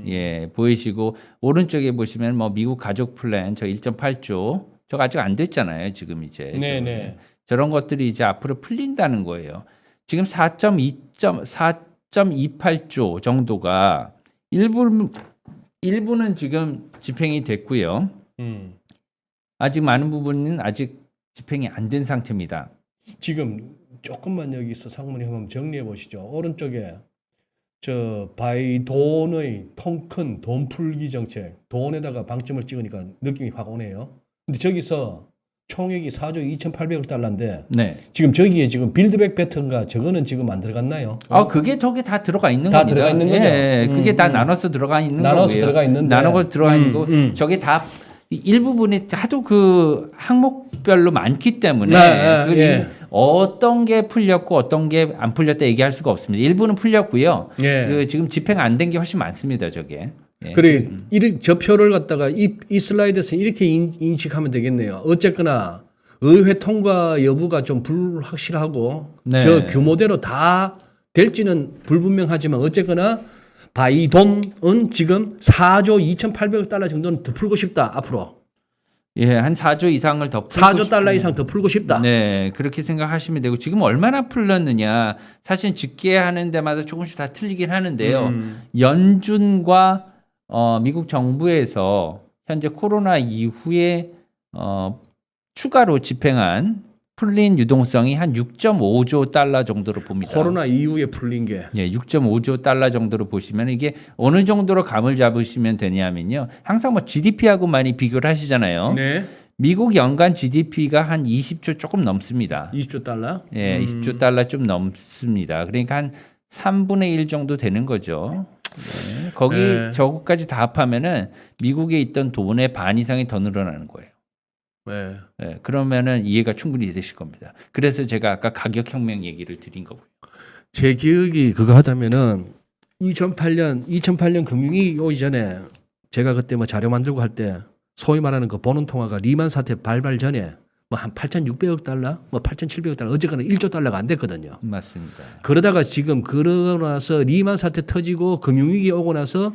Speaker 2: 예, 보이시고 오른쪽에 보시면 뭐 미국 가족 플랜 저 1.8조 저거 아직 안 됐잖아요. 지금 이제
Speaker 1: 네네.
Speaker 2: 저런 것들이 이제 앞으로 풀린다는 거예요. 지금 4.28조 정도가 일부는 지금 집행이 됐고요. 아직 많은 부분은 아직 집행이 안 된 상태입니다.
Speaker 1: 지금 조금만 여기서 상무님 한번 정리해 보시죠. 오른쪽에 저 바이돈의 통 큰 돈 풀기 정책, 돈에다가 방점을 찍으니까 느낌이 확 오네요. 근데 저기서 총액이 4조 2,800억 달러인데
Speaker 2: 네.
Speaker 1: 지금 저기에 지금 빌드백 배터인가 저거는 지금 안 들어갔나요?
Speaker 2: 그게 저게 다 들어가 있는
Speaker 1: 다
Speaker 2: 겁니다.
Speaker 1: 들어가 있는 거죠?
Speaker 2: 예, 그게 다 나눠서 들어가 있는 거예요.
Speaker 1: 나눠서 들어가 있는데.
Speaker 2: 나눠서 들어가 있는 거. 저게 다 일부분이 하도 그 항목별로 많기 때문에
Speaker 1: 예.
Speaker 2: 어떤 게 풀렸고 어떤 게 안 풀렸다 얘기할 수가 없습니다. 일부는 풀렸고요.
Speaker 1: 예.
Speaker 2: 그 지금 집행 안 된 게 훨씬 많습니다. 저게. 예.
Speaker 1: 그래 저 표를 갖다가 이 슬라이드에서 이렇게 인식하면 되겠네요. 어쨌거나 의회 통과 여부가 좀 불확실하고
Speaker 2: 네.
Speaker 1: 저 규모대로 다 될지는 불분명하지만 어쨌거나 바이돈은 지금 4조 2,800억 달러 정도는 더 풀고 싶다 앞으로.
Speaker 2: 예, 한 4조 이상을 더 풀고
Speaker 1: 4조 달러 이상 더 풀고 싶다.
Speaker 2: 네, 그렇게 생각하시면 되고 지금 얼마나 풀렸느냐 사실 집계하는 데마다 조금씩 다 틀리긴 하는데요. 연준과 미국 정부에서 현재 코로나 이후에 추가로 집행한 풀린 유동성이 한 6.5조 달러 정도로 봅니다.
Speaker 1: 코로나 이후에 풀린 게.
Speaker 2: 예, 6.5조 달러 정도로 보시면 이게 어느 정도로 감을 잡으시면 되냐면요. 항상 뭐 GDP하고 많이 비교를 하시잖아요.
Speaker 1: 네.
Speaker 2: 미국 연간 GDP가 한 20조 조금 넘습니다.
Speaker 1: 20조 달러?
Speaker 2: 예, 20조 달러 좀 넘습니다. 그러니까 한 3분의 1 정도 되는 거죠. 거기
Speaker 1: 네.
Speaker 2: 저거까지 다 합하면은 미국에 있던 돈의 반 이상이 더 늘어나는 거예요.
Speaker 1: 네.
Speaker 2: 예, 그러면은 이해가 충분히 되실 겁니다. 그래서 제가 아까 가격 혁명 얘기를 드린 거고요.
Speaker 1: 제 기억이 그거 하다면은 2008년 금융위기 오기 전에 제가 그때 뭐 자료 만들고 할 때 소위 말하는 그 보는 통화가 리만 사태 발발 전에 뭐 한 8,600억 달러, 뭐 8,700억 달러, 어쨌거나 1조 달러가 안 됐거든요.
Speaker 2: 맞습니다.
Speaker 1: 그러다가 지금 그러고 나서 리만 사태 터지고 금융위기 오고 나서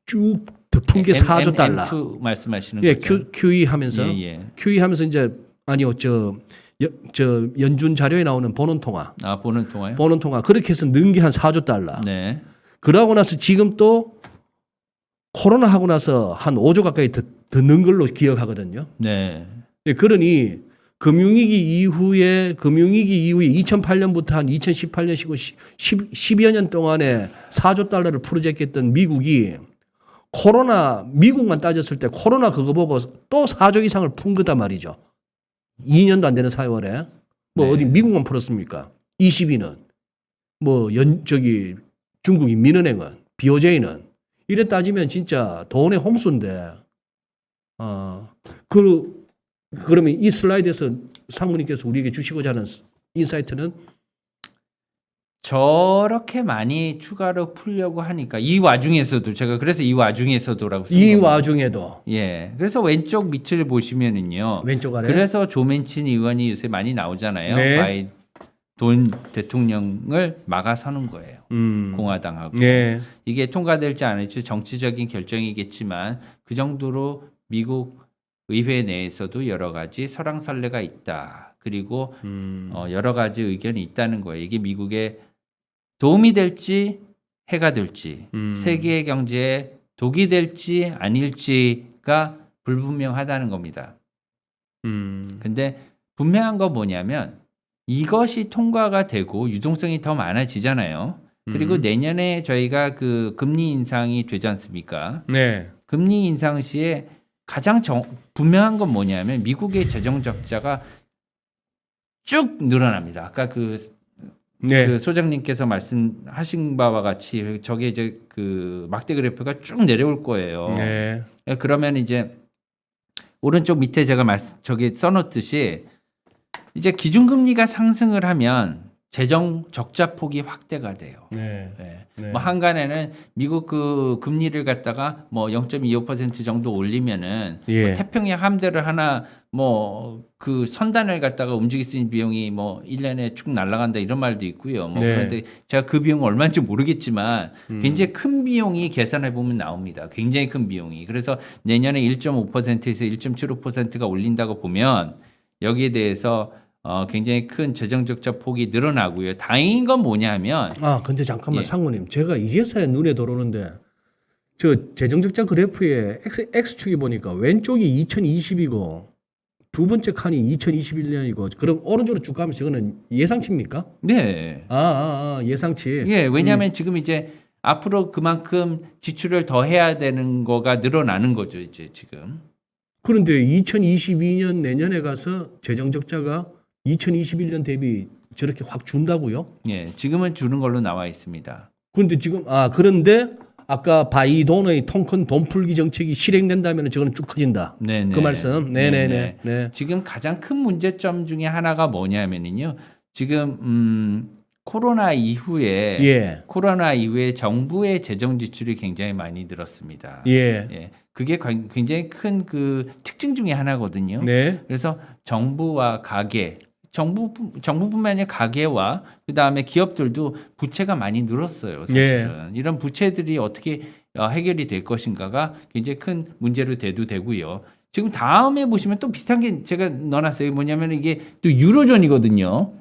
Speaker 1: 쭉 덮은 게 4조 달러.
Speaker 2: M2 말씀하시는
Speaker 1: 예,
Speaker 2: 거죠?
Speaker 1: QE 하면서
Speaker 2: 예.
Speaker 1: QE 하면서 이제 아니요 저 연준 자료에 나오는 보는 통화,
Speaker 2: 아, 보는 통화요?
Speaker 1: 보는 통화 그렇게 해서 는 게 한 4조 달러.
Speaker 2: 네.
Speaker 1: 그러고 나서 지금 또 코로나 하고 나서 한 5조 가까이 더 는 걸로 기억하거든요.
Speaker 2: 네.
Speaker 1: 예, 그러니 금융위기 이후에 2008년부터 한 2018년이고 10여 년 동안에 4조 달러를 프로젝트했던 미국이 코로나 미국만 따졌을 때 코로나 그거 보고 또 4조 이상을 푼 거단 말이죠. 2년도 안 되는 4월에 뭐
Speaker 2: 네.
Speaker 1: 어디 미국만 풀었습니까? 22는 뭐 중국인 민은행은 BOJ는 이래 따지면 진짜 돈의 홍수인데 그러면 이 슬라이드에서 상무님께서 우리에게 주시고자 하는 인사이트는
Speaker 2: 저렇게 많이 추가로 풀려고 하니까 이 와중에서도 제가 그래서 이 와중에서도라고 쓴
Speaker 1: 이
Speaker 2: 겁니다.
Speaker 1: 와중에도
Speaker 2: 예. 그래서 왼쪽 밑을 보시면은요.
Speaker 1: 왼쪽 아래
Speaker 2: 그래서 조맨친 의원이 요새 많이 나오잖아요.
Speaker 1: 네.
Speaker 2: 바이든 대통령을 막아서는 거예요. 공화당하고.
Speaker 1: 네.
Speaker 2: 이게 통과될지 안 할지 정치적인 결정이겠지만 그 정도로 미국 의회 내에서도 여러 가지 설왕설래가 있다. 그리고 여러 가지 의견이 있다는 거예요. 이게 미국에 도움이 될지 해가 될지 세계 경제에 독이 될지 아닐지가 불분명하다는 겁니다. 근데 분명한 건 뭐냐면 이것이 통과가 되고 유동성이 더 많아지잖아요. 그리고 내년에 저희가 그 금리 인상이 되지 않습니까?
Speaker 1: 네.
Speaker 2: 금리 인상 시에 가장 분명한 건 뭐냐면 미국의 재정 적자가 쭉 늘어납니다. 아까 그 소장님께서 말씀하신 바와 같이 저게 이제 그 막대 그래프가 쭉 내려올 거예요.
Speaker 1: 네.
Speaker 2: 그러면 이제 오른쪽 밑에 제가 저기 써놓듯이 이제 기준금리가 상승을 하면 재정 적자 폭이 확대가 돼요.
Speaker 1: 네.
Speaker 2: 네.
Speaker 1: 네.
Speaker 2: 뭐 한간에는 미국 그 금리를 갖다가 뭐 0.25% 정도 올리면은
Speaker 1: 예.
Speaker 2: 뭐 태평양 함대를 하나 뭐 그 선단을 갖다가 움직일 수 있는 비용이 뭐 1년에 쭉 날아간다 이런 말도 있고요. 뭐
Speaker 1: 네.
Speaker 2: 그런데 제가 그 비용 얼마인지 모르겠지만 굉장히 큰 비용이 계산해 보면 나옵니다. 굉장히 큰 비용이. 그래서 내년에 1.5%에서 1.75%가 올린다고 보면 여기에 대해서 굉장히 큰 재정 적자 폭이 늘어나고요. 다행인 건 뭐냐면
Speaker 1: 근데 잠깐만
Speaker 2: 예.
Speaker 1: 상무님 제가 이제서야 눈에 들어오는데 저 재정적자 그래프에 X축이 보니까 왼쪽이 2020이고 두 번째 칸이 2021년이고 그럼 오른쪽으로 쭉 가면서 이거는 예상치입니까?
Speaker 2: 네.
Speaker 1: 예상치.
Speaker 2: 예, 왜냐하면 지금 이제 앞으로 그만큼 지출을 더 해야 되는 거가 늘어나는 거죠, 이제 지금.
Speaker 1: 그런데 2022년 내년에 가서 재정적자가 2021년 대비 저렇게 확 준다고요?
Speaker 2: 예, 지금은 주는 걸로 나와 있습니다.
Speaker 1: 그런데 지금 그런데 아까 바이돈의 통큰 돈 풀기 정책이 실행된다면 저거는 쭉 커진다.
Speaker 2: 네네.
Speaker 1: 그 말씀. 네네네. 네.
Speaker 2: 지금 가장 큰 문제점 중에 하나가 뭐냐면요. 지금 코로나 이후에 정부의 재정 지출이 굉장히 많이 늘었습니다.
Speaker 1: 예.
Speaker 2: 그게 굉장히 큰 그 특징 중에 하나거든요.
Speaker 1: 네.
Speaker 2: 그래서 정부와 가계, 정부뿐만 아니라 가계와 그 다음에 기업들도 부채가 많이 늘었어요. 사실은 이런 부채들이 어떻게 해결이 될 것인가가 굉장히 큰 문제로 되고요. 지금 다음에 보시면 또 비슷한 게 제가 넣어놨어요. 뭐냐면 이게 또 유로존이거든요.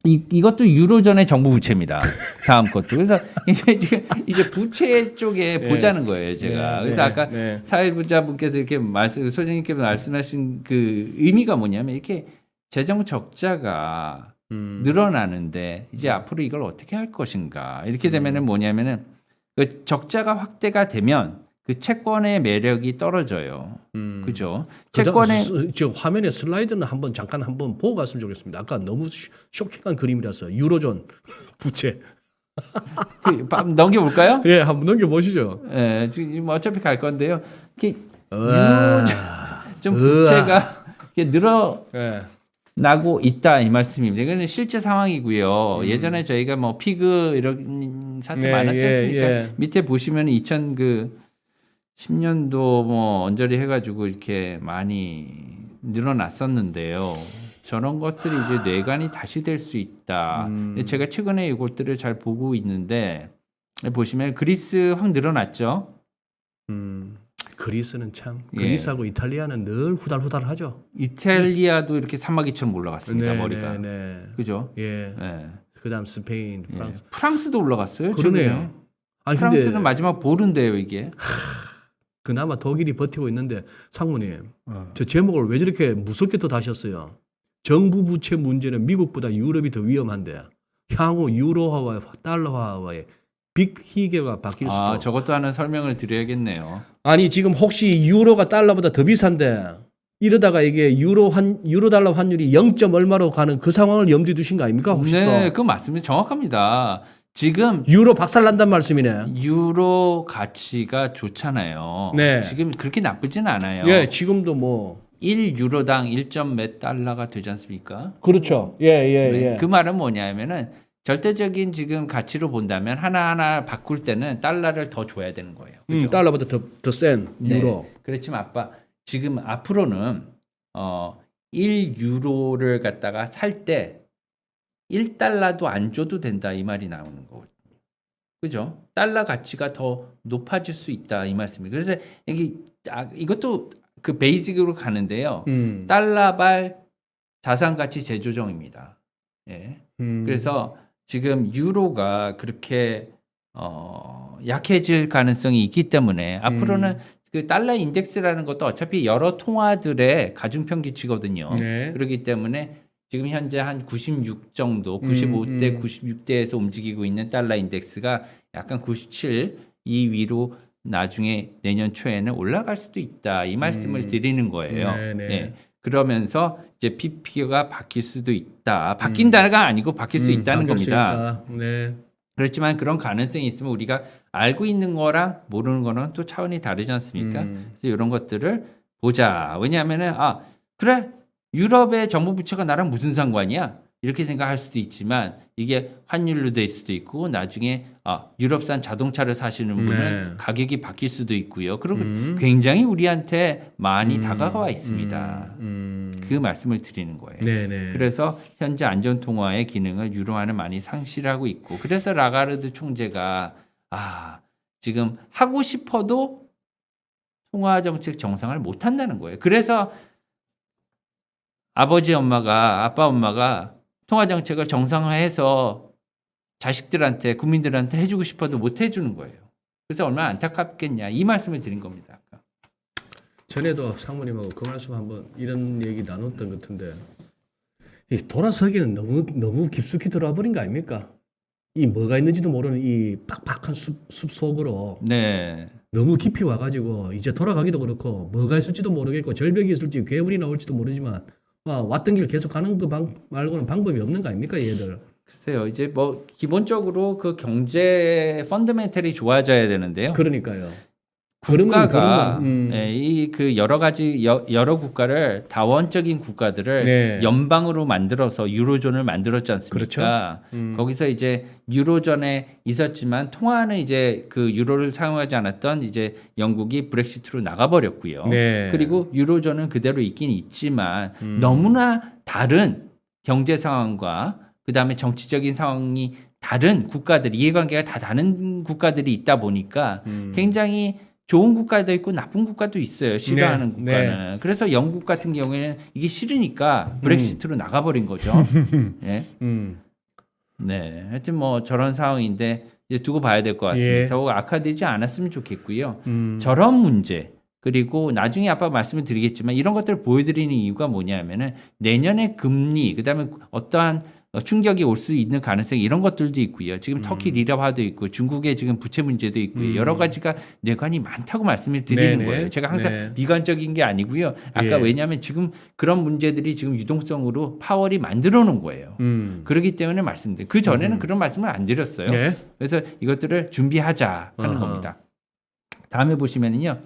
Speaker 2: 이것도 유로존의 정부 부채입니다. 다음 것도. 그래서 이제 부채 쪽에 보자는 거예요, 제가. 그래서 아까 사회부자분께서 이렇게 소장님께서 말씀하신 그 의미가 뭐냐면 이렇게 재정 적자가 늘어나는데 이제 앞으로 이걸 어떻게 할 것인가. 이렇게 되면은 뭐냐면은 그 적자가 확대가 되면 그 채권의 매력이 떨어져요. 그죠? 채권의
Speaker 1: 저 화면에 슬라이드는 잠깐 한번 보고 갔으면 좋겠습니다. 아까 너무 쇼킹한 그림이라서 유로존 부채.
Speaker 2: 넘겨볼까요?
Speaker 1: 예, 한번 넘겨보시죠.
Speaker 2: 예, 지금 어차피 갈 건데요. 이렇게
Speaker 1: 으아.
Speaker 2: 좀 부채가 이렇게
Speaker 1: 예.
Speaker 2: 늘어나고 있다 이 말씀입니다. 이거는 실제 상황이고요. 예전에 저희가 뭐 피그 이런 사태
Speaker 1: 네,
Speaker 2: 많았지 않습니까?
Speaker 1: 예.
Speaker 2: 밑에 보시면 2010년도 뭐 언저리 해가지고 이렇게 많이 늘어났었는데요. 저런 것들이 이제 뇌관이 다시 될 수 있다. 제가 최근에 이것들을 잘 보고 있는데 보시면 그리스 확 늘어났죠.
Speaker 1: 그리스는 참
Speaker 2: 예.
Speaker 1: 그리스하고 이탈리아는 늘 후달후달하죠.
Speaker 2: 이탈리아도 이렇게 사마귀처럼 올라갔습니다.
Speaker 1: 네,
Speaker 2: 머리가.
Speaker 1: 네.
Speaker 2: 그죠?
Speaker 1: 예.
Speaker 2: 예.
Speaker 1: 그다음 스페인,
Speaker 2: 예.
Speaker 1: 프랑스.
Speaker 2: 프랑스도 올라갔어요.
Speaker 1: 그러네요.
Speaker 2: 최근에.
Speaker 1: 아니
Speaker 2: 프랑스는
Speaker 1: 근데
Speaker 2: 마지막 보른데요, 이게.
Speaker 1: 그나마 독일이 버티고 있는데 상무님, 저 제목을 왜 저렇게 무섭게 또 다셨어요? 정부 부채 문제는 미국보다 유럽이 더 위험한데 향후 유로화와 달러화와의 빅 희계가 바뀔 수도.
Speaker 2: 저것도 하나 설명을 드려야겠네요.
Speaker 1: 아니 지금 혹시 유로가 달러보다 더 비싼데 이러다가 이게 유로 달러 환율이 0. 얼마로 가는 그 상황을 염두에 두신 거 아닙니까? 혹시
Speaker 2: 네,
Speaker 1: 또
Speaker 2: 그거 맞습니다. 정확합니다. 지금
Speaker 1: 유로 박살 난단 말씀이네.
Speaker 2: 유로 가치가 좋잖아요.
Speaker 1: 네.
Speaker 2: 지금 그렇게 나쁘진 않아요.
Speaker 1: 예, 지금도 뭐
Speaker 2: 1유로당 1점 몇 달러가 되지 않습니까?
Speaker 1: 그렇죠. 예, 예,
Speaker 2: 네.
Speaker 1: 예.
Speaker 2: 그 말은 뭐냐면은 절대적인 지금 가치로 본다면 하나하나 바꿀 때는 달러를 더 줘야 되는 거예요. 그죠?
Speaker 1: 달러보다 더 센 유로.
Speaker 2: 네. 그렇지만 아빠 지금 앞으로는 1유로를 갖다가 살 때 1달러도 안 줘도 된다 이 말이 나오는 거거든요. 그죠? 달러 가치가 더 높아질 수 있다 이 말씀이에요. 그래서 이것도 그 베이직으로 가는데요. 달러발 자산 가치 재조정입니다. 예. 그래서 지금 유로가 그렇게 약해질 가능성이 있기 때문에 앞으로는 그 달러 인덱스라는 것도 어차피 여러 통화들의 가중평균치거든요.
Speaker 1: 네.
Speaker 2: 그렇기 때문에 지금 현재 한 96 정도, 95대, 96대에서 움직이고 있는 달러 인덱스가 약간 97 이 위로 나중에 내년 초에는 올라갈 수도 있다. 이 말씀을 드리는 거예요.
Speaker 1: 네네.
Speaker 2: 예. 그러면서 이제 PP가 바뀔 수도 있다. 바뀐다가 아니고 바뀔 수 있다는
Speaker 1: 바뀔 수
Speaker 2: 겁니다.
Speaker 1: 있다. 네.
Speaker 2: 그렇지만 그런 가능성이 있으면 우리가 알고 있는 거랑 모르는 거는 또 차원이 다르지 않습니까? 그래서 이런 것들을 보자. 왜냐하면은 그래 유럽의 정부 부채가 나랑 무슨 상관이야? 이렇게 생각할 수도 있지만 이게 환율로 될 수도 있고 나중에 유럽산 자동차를 사시는 분은 가격이 바뀔 수도 있고요. 그리고 굉장히 우리한테 많이 다가와 있습니다. 그 말씀을 드리는 거예요.
Speaker 1: 네네.
Speaker 2: 그래서 현재 안전통화의 기능을 유로화는 많이 상실하고 있고 그래서 라가르드 총재가 지금 하고 싶어도 통화정책 정상을 못 한다는 거예요. 그래서 아빠 엄마가 통화정책을 정상화해서 자식들한테 국민들한테 해주고 싶어도 못 해주는 거예요. 그래서 얼마나 안타깝겠냐 이 말씀을 드린 겁니다. 아까.
Speaker 1: 전에도 상무님하고 그 말씀 한번 이런 얘기 나눴던 것 같은데 이 돌아서기는 너무 깊숙이 들어와 버린 거 아닙니까? 이 뭐가 있는지도 모르는 이 빡빡한 숲 속으로
Speaker 2: 네.
Speaker 1: 너무 깊이 와가지고 이제 돌아가기도 그렇고 뭐가 있을지도 모르겠고 절벽이 있을지 괴물이 나올지도 모르지만 왔던 길 계속 가는 거 말고는 방법이 없는 거 아닙니까 얘들?
Speaker 2: 글쎄요. 이제 뭐 기본적으로 그 경제 펀더멘털이 좋아져야 되는데요.
Speaker 1: 그러니까요.
Speaker 2: 국가가 이 그 여러 가지 여러 국가를 다원적인 국가들을
Speaker 1: 네.
Speaker 2: 연방으로 만들어서 유로존을 만들었지 않습니까?
Speaker 1: 그렇죠.
Speaker 2: 거기서 이제 유로존에 있었지만 통화는 이제 그 유로를 사용하지 않았던 이제 영국이 브렉시트로 나가버렸고요.
Speaker 1: 네.
Speaker 2: 그리고 유로존은 그대로 있긴 있지만 너무나 다른 경제 상황과 그 다음에 정치적인 상황이 다른 국가들 이해관계가 다 다른 국가들이 있다 보니까 굉장히 좋은 국가도 있고 나쁜 국가도 있어요. 싫어하는 국가는. 그래서 영국 같은 경우에는 이게 싫으니까 브렉시트로 나가버린 거죠. 네. 네. 하여튼 뭐 저런 상황인데 이제 두고 봐야 될 것 같습니다.
Speaker 1: 예.
Speaker 2: 더욱 악화되지 않았으면 좋겠고요. 저런 문제 그리고 나중에 아빠 말씀을 드리겠지만 이런 것들을 보여드리는 이유가 뭐냐면은 내년에 금리 그다음에 어떠한 충격이 올 수 있는 가능성 이런 것들도 있고요. 지금 터키 리라화도 있고 중국의 지금 부채 문제도 있고요. 여러 가지가 뇌관이 많다고 말씀을 드리는
Speaker 1: 네네.
Speaker 2: 거예요. 제가 항상
Speaker 1: 네.
Speaker 2: 비관적인 게 아니고요. 아까
Speaker 1: 예.
Speaker 2: 왜냐하면 지금 그런 문제들이 지금 유동성으로 파월이 만들어 놓은 거예요. 그렇기 때문에 말씀드려요. 그 전에는 그런 말씀을 안 드렸어요.
Speaker 1: 네.
Speaker 2: 그래서 이것들을 준비하자 하는
Speaker 1: 어허.
Speaker 2: 겁니다. 다음에 보시면은요.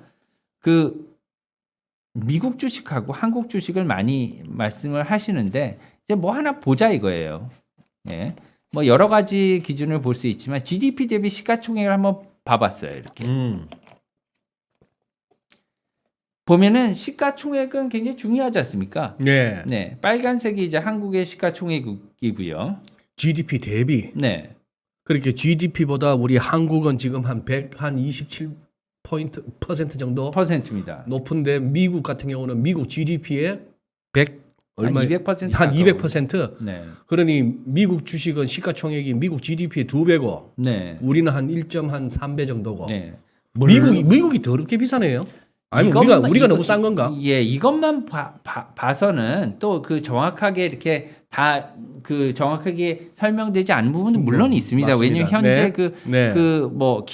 Speaker 2: 그 미국 주식하고 한국 주식을 많이 말씀을 하시는데 이제 뭐 하나 보자 이거예요. 예. 뭐 여러 가지 기준을 볼 수 있지만 GDP 대비 시가총액을 한번 봐봤어요. 이렇게 보면은 시가총액은 굉장히 중요하지 않습니까?
Speaker 1: 네.
Speaker 2: 네, 빨간색이 이제 한국의 시가총액이고요.
Speaker 1: GDP 대비.
Speaker 2: 네,
Speaker 1: 그렇게 GDP보다 우리 한국은 지금 한 27% 정도
Speaker 2: 퍼센트입니다.
Speaker 1: 높은데 미국 같은 경우는 미국 GDP의 100 얼마
Speaker 2: 한 200%
Speaker 1: 한 200%.
Speaker 2: 네,
Speaker 1: 그러니 미국 주식은 시가총액이 미국 GDP의 2배고
Speaker 2: 네,
Speaker 1: 우리는 한 1.3배 정도고.
Speaker 2: 네.
Speaker 1: 미국이 더럽게 비싸네요. 아니면 우리가 너무 싼 건가?
Speaker 2: 예, 이것만 봐서는 또 그 정확하게 이렇게 다 그 정확하게 설명되지 않은 부분은 물론 있습니다.
Speaker 1: 맞습니다.
Speaker 2: 왜냐하면 현재
Speaker 1: 네.
Speaker 2: 그 뭐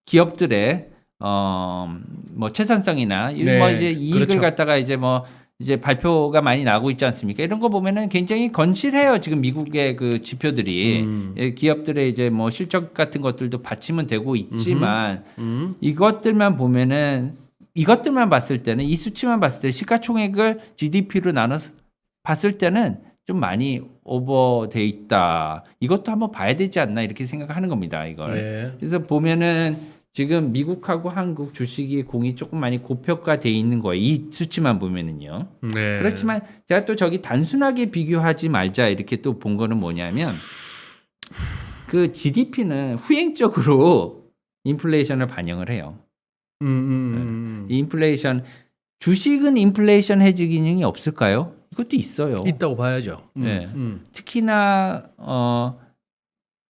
Speaker 2: 기업들의 뭐 채산성이나
Speaker 1: 네,
Speaker 2: 뭐 이제 이익을
Speaker 1: 그렇죠.
Speaker 2: 갖다가 이제 뭐 이제 발표가 많이 나오고 있지 않습니까? 이런 거 보면은 굉장히 건실해요. 지금 미국의 그 지표들이 예, 기업들의 이제 뭐 실적 같은 것들도 받침은 되고 있지만 이것들만 보면은 이것들만 봤을 때는 이 수치만 봤을 때 시가총액을 GDP로 나눠서 봤을 때는 좀 많이 오버돼 있다. 이것도 한번 봐야 되지 않나 이렇게 생각하는 겁니다. 이걸.
Speaker 1: 네.
Speaker 2: 그래서 보면은 지금 미국하고 한국 주식이 공이 조금 많이 고평가돼 있는 거예요. 이 수치만 보면은요.
Speaker 1: 네.
Speaker 2: 그렇지만 제가 또 저기 단순하게 비교하지 말자 이렇게 또 본 거는 뭐냐면 그 GDP는 후행적으로 인플레이션을 반영을 해요. 이 인플레이션 주식은 인플레이션 해지 기능이 없을까요? 이것도 있어요.
Speaker 1: 있다고 봐야죠.
Speaker 2: 네. 특히나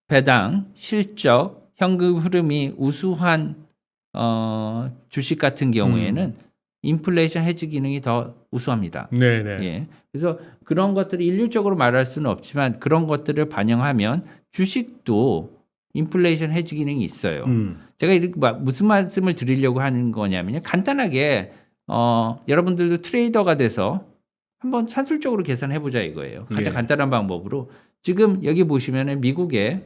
Speaker 2: 배당, 실적, 현금 흐름이 우수한 주식 같은 경우에는 인플레이션 해지 기능이 더 우수합니다.
Speaker 1: 네네.
Speaker 2: 예. 그래서 그런 것들을 일률적으로 말할 수는 없지만 그런 것들을 반영하면 주식도 인플레이션 해지 기능이 있어요. 제가 이렇게 무슨 말씀을 드리려고 하는 거냐면요. 간단하게 여러분들도 트레이더가 돼서 한번 산술적으로 계산해 보자 이거예요. 가장
Speaker 1: 예.
Speaker 2: 간단한 방법으로 지금 여기 보시면은 미국의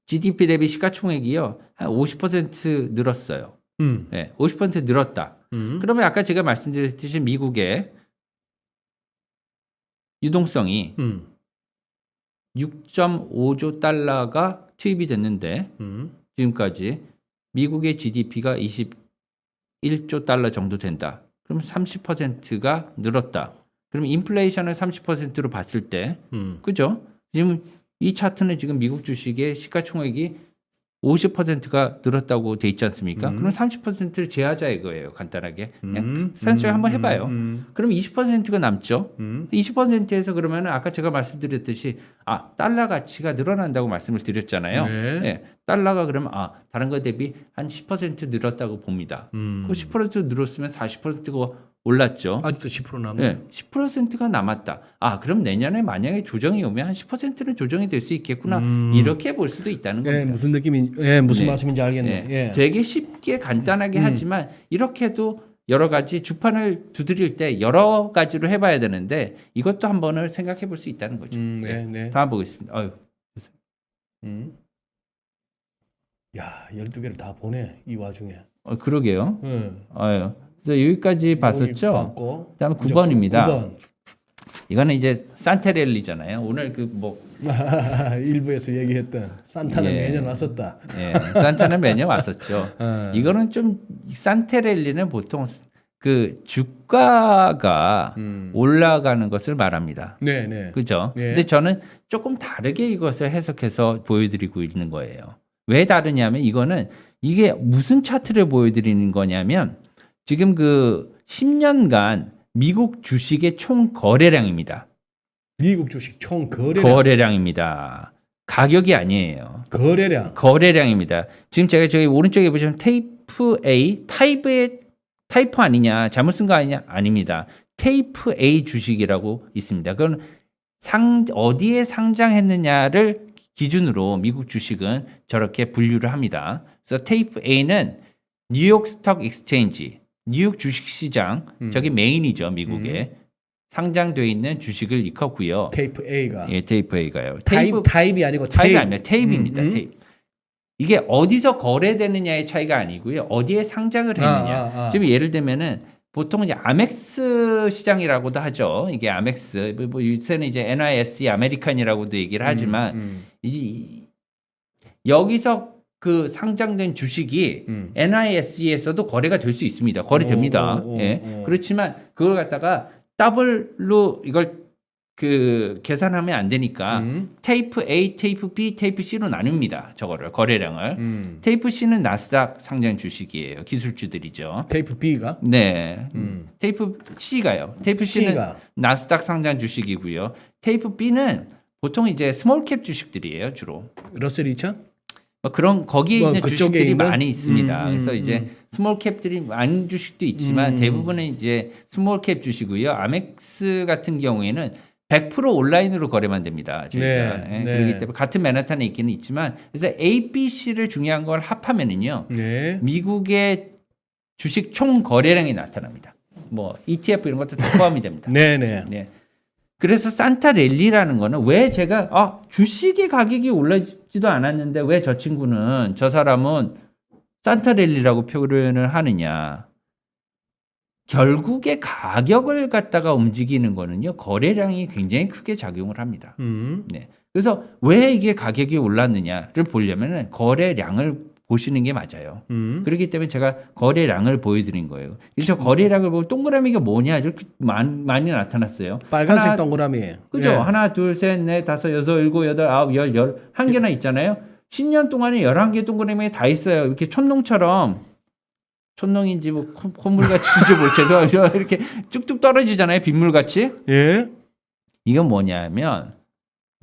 Speaker 2: GDP 대비 시가총액이요 한 50% 늘었어요. 네, 50% 늘었다. 그러면 아까 제가 말씀드렸듯이 미국의 유동성이 6.5조 달러가 투입이 됐는데 지금까지 미국의 GDP가 21조 달러 정도 된다. 그럼 30%가 늘었다. 그럼 인플레이션을 30%로 봤을 때, 그죠? 지금 이 차트는 지금 미국 주식의 시가총액이 50%가 늘었다고 돼 있지 않습니까? 그럼 30%를 제하자 이거예요. 간단하게. 그냥 산수를 한번 해봐요. 그럼 20%가 남죠. 20%에서 그러면 아까 제가 말씀드렸듯이 달러 가치가 늘어난다고 말씀을 드렸잖아요.
Speaker 1: 네.
Speaker 2: 네, 달러가 그러면 다른 거 대비 한 10% 늘었다고 봅니다. 그 10% 늘었으면 40%가 올랐죠.
Speaker 1: 아직도 10% 남네.
Speaker 2: 네, 10%가 남았다. 그럼 내년에 만약에 조정이 오면 한 10%는 조정이 될 수 있겠구나. 이렇게 볼 수도 있다는 겁니다.
Speaker 1: 무슨 느낌인지, 무슨
Speaker 2: 네.
Speaker 1: 말씀인지 알겠네.
Speaker 2: 네. 되게 쉽게 간단하게 하지만 이렇게도 여러 가지 주판을 두드릴 때 여러 가지로 해봐야 되는데 이것도한 번을 생각해 볼 수 있다는 거죠.
Speaker 1: 네.
Speaker 2: 다음 보겠습니다.
Speaker 1: 야, 12개를 다 보내 이 와중에.
Speaker 2: 그러게요. 그래서 여기까지 봤었죠. 그다음 9번입니다.
Speaker 1: 9번.
Speaker 2: 이거는 이제 산테렐리잖아요. 오늘 그 뭐
Speaker 1: 일부에서 얘기했던 산타는 매년 왔었다.
Speaker 2: 예, 산타는 매년 왔었죠. 이거는 좀 산테렐리는 보통 그 주가가 올라가는 것을 말합니다.
Speaker 1: 네.
Speaker 2: 그죠?
Speaker 1: 네.
Speaker 2: 근데 저는 조금 다르게 이것을 해석해서 보여드리고 있는 거예요. 왜 다르냐면 이거는 이게 무슨 차트를 보여드리는 거냐면 지금 그 10년간 미국 주식의 총 거래량입니다.
Speaker 1: 미국 주식 총
Speaker 2: 거래량입니다. 가격이 아니에요. 거래량입니다. 지금 제가 저기 오른쪽에 보시면 테이프 A, 타이프 아니냐, 잘못 쓴 거 아니냐? 아닙니다. 테이프 A 주식이라고 있습니다. 그건 어디에 상장했느냐를 기준으로 미국 주식은 저렇게 분류를 합니다. 그래서 테이프 A는 뉴욕 스톡 익스체인지, 뉴욕 주식시장, 저게 메인이죠, 미국에. 상장되어 있는 주식을 일컫고요.
Speaker 1: 테이프 A가.
Speaker 2: 예, 테이프 A가요.
Speaker 1: 타입이 아니고
Speaker 2: 타입이
Speaker 1: 테이프.
Speaker 2: 아니라 테이프입니다. 테이프. 이게 어디서 거래되느냐의 차이가 아니고요. 어디에 상장을 했느냐. 지금 예를 들면은 보통 이제 아멕스 시장이라고도 하죠. 이게 아멕스. 뭐 요새는 이제 NYSE 아메리칸이라고도 얘기를 하지만 이제 여기서 그 상장된 주식이 NYSE에서도 거래가 될 수 있습니다. 거래됩니다. 예. 그렇지만 그걸 갖다가 더블로 이걸 그 계산하면 안 되니까 테이프 A, 테이프 B, 테이프 C로 나눕니다. 저거를 거래량을. 테이프 C는 나스닥 상장 주식이에요. 기술주들이죠.
Speaker 1: 테이프 B가?
Speaker 2: 네. 테이프 C가요. 테이프 C는
Speaker 1: C가.
Speaker 2: 나스닥 상장 주식이고요. 테이프 B는 보통 이제 스몰캡 주식들이에요, 주로.
Speaker 1: 러셀 2000?
Speaker 2: 뭐 그런 거기에
Speaker 1: 뭐
Speaker 2: 있는
Speaker 1: 그쪽에
Speaker 2: 주식들이
Speaker 1: 있는?
Speaker 2: 많이 있습니다. 그래서 이제 스몰캡들이 많은 주식도 있지만 대부분은 이제 스몰캡 주식이고요. 아멕스 같은 경우에는 100% 온라인으로 거래만 됩니다. 저희가.
Speaker 1: 네, 네.
Speaker 2: 그렇기 때문에 같은 맨하탄에 있기는 있지만 그래서 A, B, C를 중요한 걸 합하면은요.
Speaker 1: 네.
Speaker 2: 미국의 주식 총 거래량이 나타납니다. 뭐 ETF 이런 것도 다 포함이 됩니다.
Speaker 1: 네네.
Speaker 2: 네. 그래서 산타랠리라는 거는 왜 제가 주식의 가격이 올라지도 않았는데 왜 저 친구는 저 사람은 산타랠리라고 표현을 하느냐. 결국에 가격을 갖다가 움직이는 거는요. 거래량이 굉장히 크게 작용을 합니다. 네. 그래서 왜 이게 가격이 올랐느냐를 보려면 거래량을 보시는 게 맞아요. 그렇기 때문에 제가 거래량을 보여드린 거예요. 저 거래량을 보고 동그라미가 뭐냐 이렇게 많이 나타났어요.
Speaker 1: 빨간색 동그라미.
Speaker 2: 그죠?
Speaker 1: 예.
Speaker 2: 하나, 둘, 셋, 넷, 다섯, 여섯, 일곱, 여덟, 아홉, 열, 11개나 있잖아요. 10년 동안에 11개 동그라미 다 있어요. 이렇게 촌농처럼. 촌농인지 뭐 콧물같이인지 뭐 죄송하죠. 이렇게 쭉쭉 떨어지잖아요. 빗물같이.
Speaker 1: 예.
Speaker 2: 이건 뭐냐면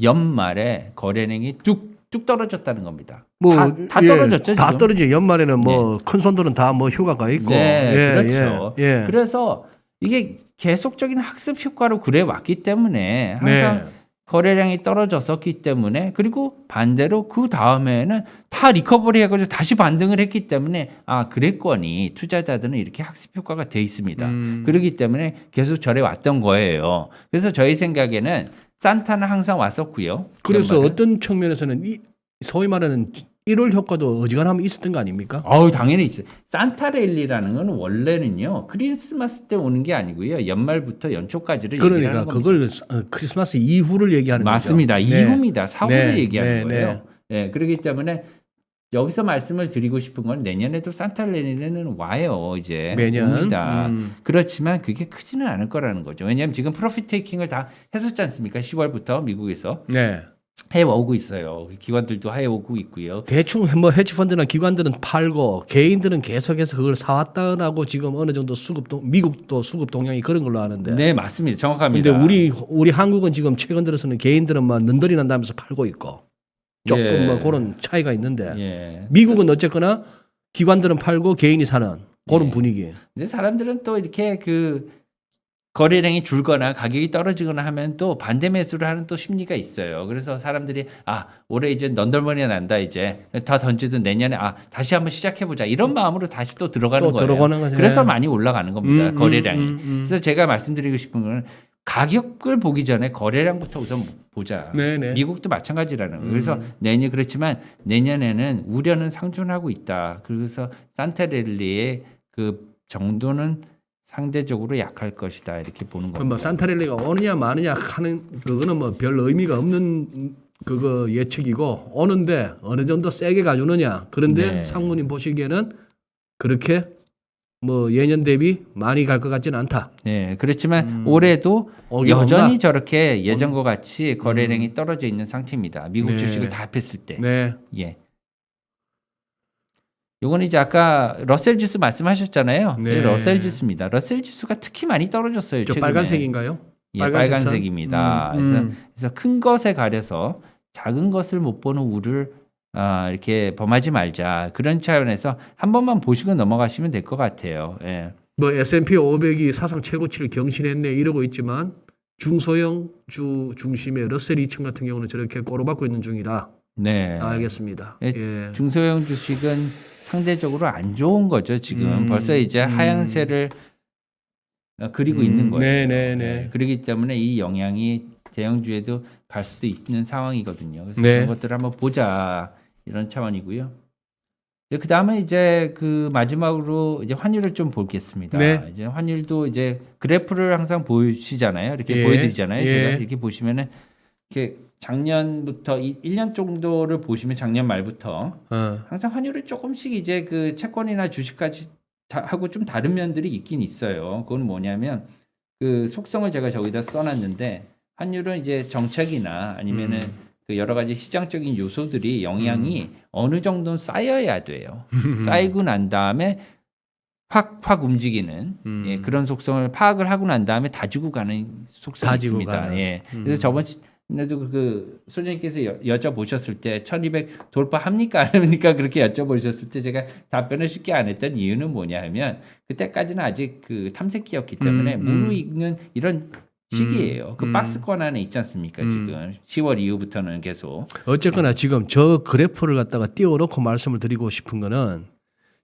Speaker 2: 연말에 거래량이 쭉 떨어졌다는 겁니다.
Speaker 1: 뭐,
Speaker 2: 다
Speaker 1: 예,
Speaker 2: 떨어졌죠.
Speaker 1: 다
Speaker 2: 지금?
Speaker 1: 떨어져. 연말에는 뭐 큰 손들은 다 뭐 휴가가 있고.
Speaker 2: 네,
Speaker 1: 예,
Speaker 2: 그렇죠.
Speaker 1: 예, 예.
Speaker 2: 그래서 이게 계속적인 학습 효과로 그래 왔기 때문에 항상
Speaker 1: 네.
Speaker 2: 거래량이 떨어졌었기 때문에 그리고 반대로 그 다음에는 다 리커버리 해가지고 다시 반등을 했기 때문에 그랬거니 투자자들은 이렇게 학습 효과가 돼 있습니다. 그렇기 때문에 계속 저래 왔던 거예요. 그래서 저희 생각에는 산타는 항상 왔었고요.
Speaker 1: 그래서
Speaker 2: 연말에.
Speaker 1: 어떤 측면에서는 소위 말하는 1월 효과도 어지간하면 있었던 거 아닙니까?
Speaker 2: 당연히 있어요. 산타랠리라는 건 원래는요 크리스마스 때 오는 게 아니고요 연말부터 연초까지를 얘기하는
Speaker 1: 그러니까
Speaker 2: 겁니다.
Speaker 1: 그걸 크리스마스 이후를 얘기하는
Speaker 2: 맞습니다.
Speaker 1: 거죠. 네.
Speaker 2: 이후입니다. 사후를
Speaker 1: 네,
Speaker 2: 얘기하는
Speaker 1: 네,
Speaker 2: 거예요. 네, 그렇기 때문에 여기서 말씀을 드리고 싶은 건 내년에도 산타랠리는 와요. 이제
Speaker 1: 매년.
Speaker 2: 옵니다. 그렇지만 그게 크지는 않을 거라는 거죠. 왜냐하면 지금 프로핏 테이킹을 다 했었지 않습니까? 10월부터 미국에서
Speaker 1: 네.
Speaker 2: 해오고 있어요. 기관들도 해오고 있고요.
Speaker 1: 대충 뭐 헤지펀드나 기관들은 팔고 개인들은 계속해서 그걸 사왔다라고 지금 어느 정도 미국도 수급 동향이 그런 걸로 아는데.
Speaker 2: 네, 맞습니다. 정확합니다.
Speaker 1: 근데 우리 한국은 지금 최근 들어서는 개인들은 막 는덜이 난다면서 팔고 있고 조금
Speaker 2: 예.
Speaker 1: 뭐 그런 차이가 있는데
Speaker 2: 예.
Speaker 1: 미국은 어쨌거나 기관들은 팔고 개인이 사는 그런
Speaker 2: 예.
Speaker 1: 분위기.
Speaker 2: 근데 사람들은 또 이렇게 그 거래량이 줄거나 가격이 떨어지거나 하면 또 반대 매수를 하는 또 심리가 있어요. 그래서 사람들이 올해 이제 넌덜머니가 난다 이제 다 던지든 내년에 다시 한번 시작해 보자 이런 마음으로 다시 또 들어가는
Speaker 1: 또
Speaker 2: 거예요.
Speaker 1: 들어가는 거죠.
Speaker 2: 그래서
Speaker 1: 네.
Speaker 2: 많이 올라가는 겁니다. 거래량이. 그래서 제가 말씀드리고 싶은 거는 가격을 보기 전에 거래량부터 우선 보자.
Speaker 1: 네네.
Speaker 2: 미국도 마찬가지라는 거예요. 그래서 그렇지만 내년에는 우려는 상존하고 있다. 그래서 산타랠리의 그 정도는 상대적으로 약할 것이다 이렇게 보는
Speaker 1: 그럼 뭐
Speaker 2: 겁니다.
Speaker 1: 산타랠리가 오느냐 마느냐 하는 그거는 뭐 별 의미가 없는 그거 예측이고 오는데 어느 정도 세게 가주느냐. 그런데
Speaker 2: 네.
Speaker 1: 상무님 보시기에는 그렇게 뭐 예년 대비 많이 갈 것 같지는 않다.
Speaker 2: 네, 그렇지만 올해도
Speaker 1: 오긴
Speaker 2: 여전히
Speaker 1: 온다.
Speaker 2: 저렇게 예전과 같이 거래량이 떨어져 있는 상태입니다. 미국
Speaker 1: 네.
Speaker 2: 주식을 다 합했을 때.
Speaker 1: 네.
Speaker 2: 예. 요건 이제 아까 러셀 지수 말씀하셨잖아요.
Speaker 1: 네.
Speaker 2: 러셀 지수입니다. 러셀 지수가 특히 많이 떨어졌어요.
Speaker 1: 저
Speaker 2: 최근에.
Speaker 1: 빨간색인가요?
Speaker 2: 예,
Speaker 1: 빨간색 선?
Speaker 2: 빨간색입니다. 그래서 큰 것에 가려서 작은 것을 못 보는 우를 이렇게 범하지 말자. 그런 차원에서 한 번만 보시고 넘어가시면 될 것 같아요. 예.
Speaker 1: 뭐 S&P 500이 사상 최고치를 경신했네 이러고 있지만 중소형주 중심의 러셀 2000 같은 경우는 저렇게 꼬로박고 있는 중이다.
Speaker 2: 네.
Speaker 1: 알겠습니다.
Speaker 2: 예,
Speaker 1: 예.
Speaker 2: 중소형 주식은 상대적으로 안 좋은 거죠. 지금 벌써 이제 하향세를 그리고 있는 거예요.
Speaker 1: 네네네.
Speaker 2: 그렇기 때문에 이 영향이 대형주에도 갈 수도 있는 상황이거든요. 그래서
Speaker 1: 네.
Speaker 2: 그런 것들을 한번 보자 이런 차원이고요. 그 다음에 이제 그 마지막으로 이제 환율을 좀 보겠습니다.
Speaker 1: 네.
Speaker 2: 이제 환율도 이제 그래프를 항상 보시잖아요. 이렇게
Speaker 1: 예.
Speaker 2: 보여드리잖아요.
Speaker 1: 예.
Speaker 2: 제가 이렇게 보시면은 이렇게 작년부터 1년 정도를 보시면 작년 말부터 항상 환율을 조금씩 이제 그 채권이나 주식까지 하고 좀 다른 면들이 있긴 있어요. 그건 뭐냐면 그 속성을 제가 저기다 써놨는데 환율은 이제 정책이나 아니면은 그 여러 가지 시장적인 요소들이 영향이 어느 정도는 쌓여야 돼요. 쌓이고 난 다음에 확 움직이는 예, 그런 속성을 파악을 하고 난 다음에 다지고 가는 속성이
Speaker 1: 다지고
Speaker 2: 있습니다.
Speaker 1: 가는.
Speaker 2: 예. 그래서 저번에도 그 소장님께서 여쭤보셨을 때 1200 돌파합니까 안 합니까 그렇게 여쭤보셨을 때 제가 답변을 쉽게 안 했던 이유는 뭐냐 하면 그때까지는 아직 그 탐색기였기 때문에 무르익는 이런 시기예요. 그 박스권 안에 있지 않습니까? 지금 10월 이후부터는 계속.
Speaker 1: 어쨌거나 지금 저 그래프를 갖다가 띄워놓고 말씀을 드리고 싶은 거는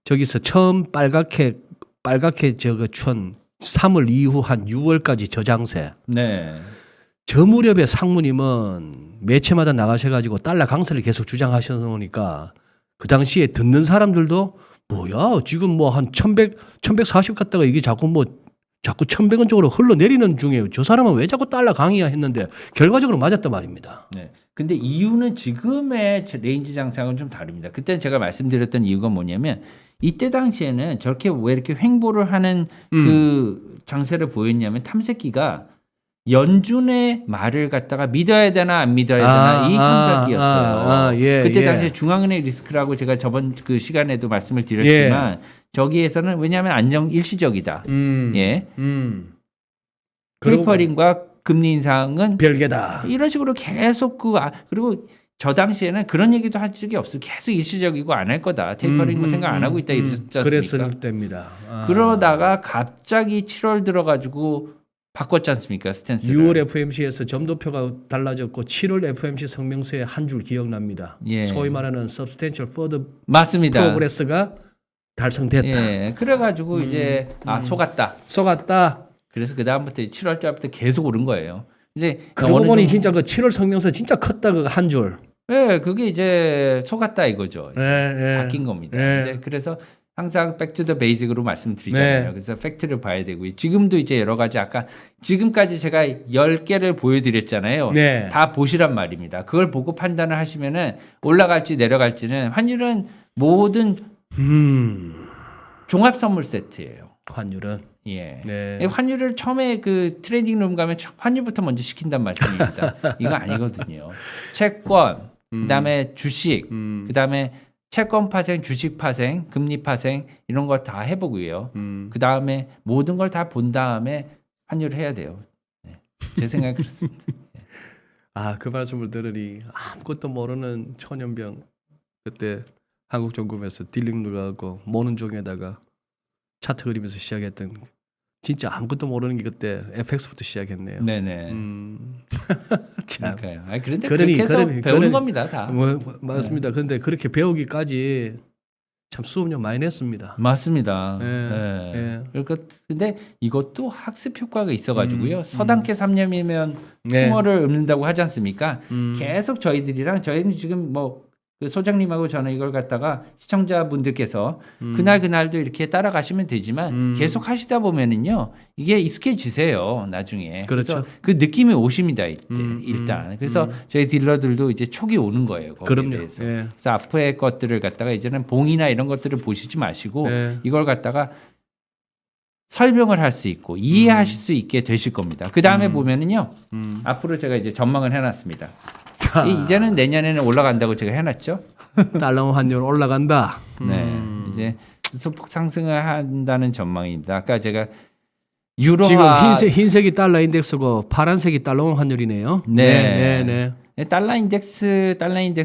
Speaker 1: 저기서 처음 빨갛게 저거 천 3월 이후 한 6월까지 저장세.
Speaker 2: 네.
Speaker 1: 저 무렵에 상무님은 매체마다 나가셔가지고 달러 강세를 계속 주장하셔놓으니까 그 당시에 듣는 사람들도 뭐야 지금 뭐 한 1140 갔다가 이게 자꾸 1100원 쪽으로 흘러내리는 중이에요. 저 사람은 왜 자꾸 달러 강이야 했는데 결과적으로 맞았단 말입니다.
Speaker 2: 네. 근데 이유는 지금의 레인지 장상은 좀 다릅니다. 그때는 제가 말씀드렸던 이유가 뭐냐면 이때 당시에는 저렇게 왜 이렇게 횡보를 하는 그 장세를 보였냐면 탐색기가 연준의 말을 갖다가 믿어야 되나 안 믿어야 되나 이 탐색기였어요.
Speaker 1: 예,
Speaker 2: 그때
Speaker 1: 예.
Speaker 2: 당시에 중앙은행 리스크라고 제가 저번 그 시간에도 말씀을 드렸지만 저기에서는 왜냐하면 안정 일시적이다. 예. 테이퍼링과 금리 인상은
Speaker 1: 별개다.
Speaker 2: 이런 식으로 계속 그리고 저 당시에는 그런 얘기도 한 적이 없어요. 계속 일시적이고 안 할 거다. 테이퍼링 뭐 생각 안 하고 있다 이랬지 않습니까?
Speaker 1: 그랬을 때입니다.
Speaker 2: 그러다가 갑자기 7월 들어가지고 바꿨지 않습니까? 스탠스를.
Speaker 1: 6월 FMC에서 점도표가 달라졌고 7월 FMC 성명서에 한 줄 기억납니다.
Speaker 2: 예.
Speaker 1: 소위 말하는 substantial further
Speaker 2: 맞습니다.
Speaker 1: progress가 달성됐다.
Speaker 2: 예. 그래가지고 이제 속았다. 그래서 그 다음부터 7월 달부터 계속 오른 거예요. 이제
Speaker 1: 그러고
Speaker 2: 어느
Speaker 1: 보니
Speaker 2: 정도-
Speaker 1: 진짜 그 7월 성명서 진짜 컸다 그 한 줄.
Speaker 2: 예, 그게 이제 속았다 이거죠.
Speaker 1: 예.
Speaker 2: 바뀐 겁니다.
Speaker 1: 예.
Speaker 2: 이제 그래서 항상 백투더 베이직으로 말씀드리잖아요.
Speaker 1: 네.
Speaker 2: 그래서 팩트를 봐야 되고요. 지금도 이제 여러 가지 아까 지금까지 제가 10개를 보여드렸잖아요.
Speaker 1: 네.
Speaker 2: 다 보시란 말입니다. 그걸 보고 판단을 하시면은 올라갈지 내려갈지는 환율은 모든 종합 선물 세트예요.
Speaker 1: 환율은.
Speaker 2: 예.
Speaker 1: 네.
Speaker 2: 환율을 처음에 그 트레이딩 룸 가면 환율부터 먼저 시킨단 말씀입니다. 이거 아니거든요. 채권, 그다음에 주식, 그다음에 채권 파생, 주식 파생, 금리 파생 이런 거 다 해보고요. 그다음에 모든 걸 다 본 다음에 환율을 해야 돼요. 네. 제 생각은 그렇습니다.
Speaker 1: 그 말씀을 들으니 아무것도 모르는 초년병 그때 한국정금에서 딜링 누가고 모는 종에다가 차트 그리면서 시작했던 진짜 아무것도 모르는 게 그때 FX부터 시작했네요.
Speaker 2: 네네.
Speaker 1: 참.
Speaker 2: 그러니까요. 그런데
Speaker 1: 그러니,
Speaker 2: 그렇게 해서
Speaker 1: 그러니,
Speaker 2: 배우는
Speaker 1: 그러니.
Speaker 2: 겁니다, 다.
Speaker 1: 맞습니다. 근데 그렇게 배우기까지 참 수업료 많이 냈습니다.
Speaker 2: 맞습니다.
Speaker 1: 예,
Speaker 2: 예.
Speaker 1: 예.
Speaker 2: 그러니까 근데 이것도 학습 효과가 있어가지고요. 서당계 3년이면
Speaker 1: 네.
Speaker 2: 풍어를 읊는다고 하지 않습니까?
Speaker 1: 음.
Speaker 2: 계속 저희는 지금 뭐 그 소장님하고 저는 이걸 갖다가 시청자분들께서 그날도 이렇게 따라가시면 되지만 계속 하시다 보면은요 이게 익숙해지세요 나중에.
Speaker 1: 그렇죠.
Speaker 2: 그래서 그 느낌이 오십니다 이때 일단. 그래서 저희 딜러들도 이제 촉이 오는 거예요. 거기에
Speaker 1: 그럼요.
Speaker 2: 대해서.
Speaker 1: 예.
Speaker 2: 그래서 앞의 것들을 갖다가 이제는 봉이나 이런 것들을 보시지 마시고
Speaker 1: 예.
Speaker 2: 이걸 갖다가 설명을 할 수 있고 이해하실 수 있게 되실 겁니다. 그 다음에 보면은요 앞으로 제가 이제 전망을 해놨습니다. 이제는 내년에는 올라간다고 제가 해놨죠.
Speaker 1: 달러 환율 올라간다.
Speaker 2: 네, 이제 소폭 상승을 한다는 전망입니다. 아까 제가 유로화
Speaker 1: 지금 흰색이 달러 인덱스고 파란색이 달러 환율이네요.
Speaker 2: 네. 달러 인덱스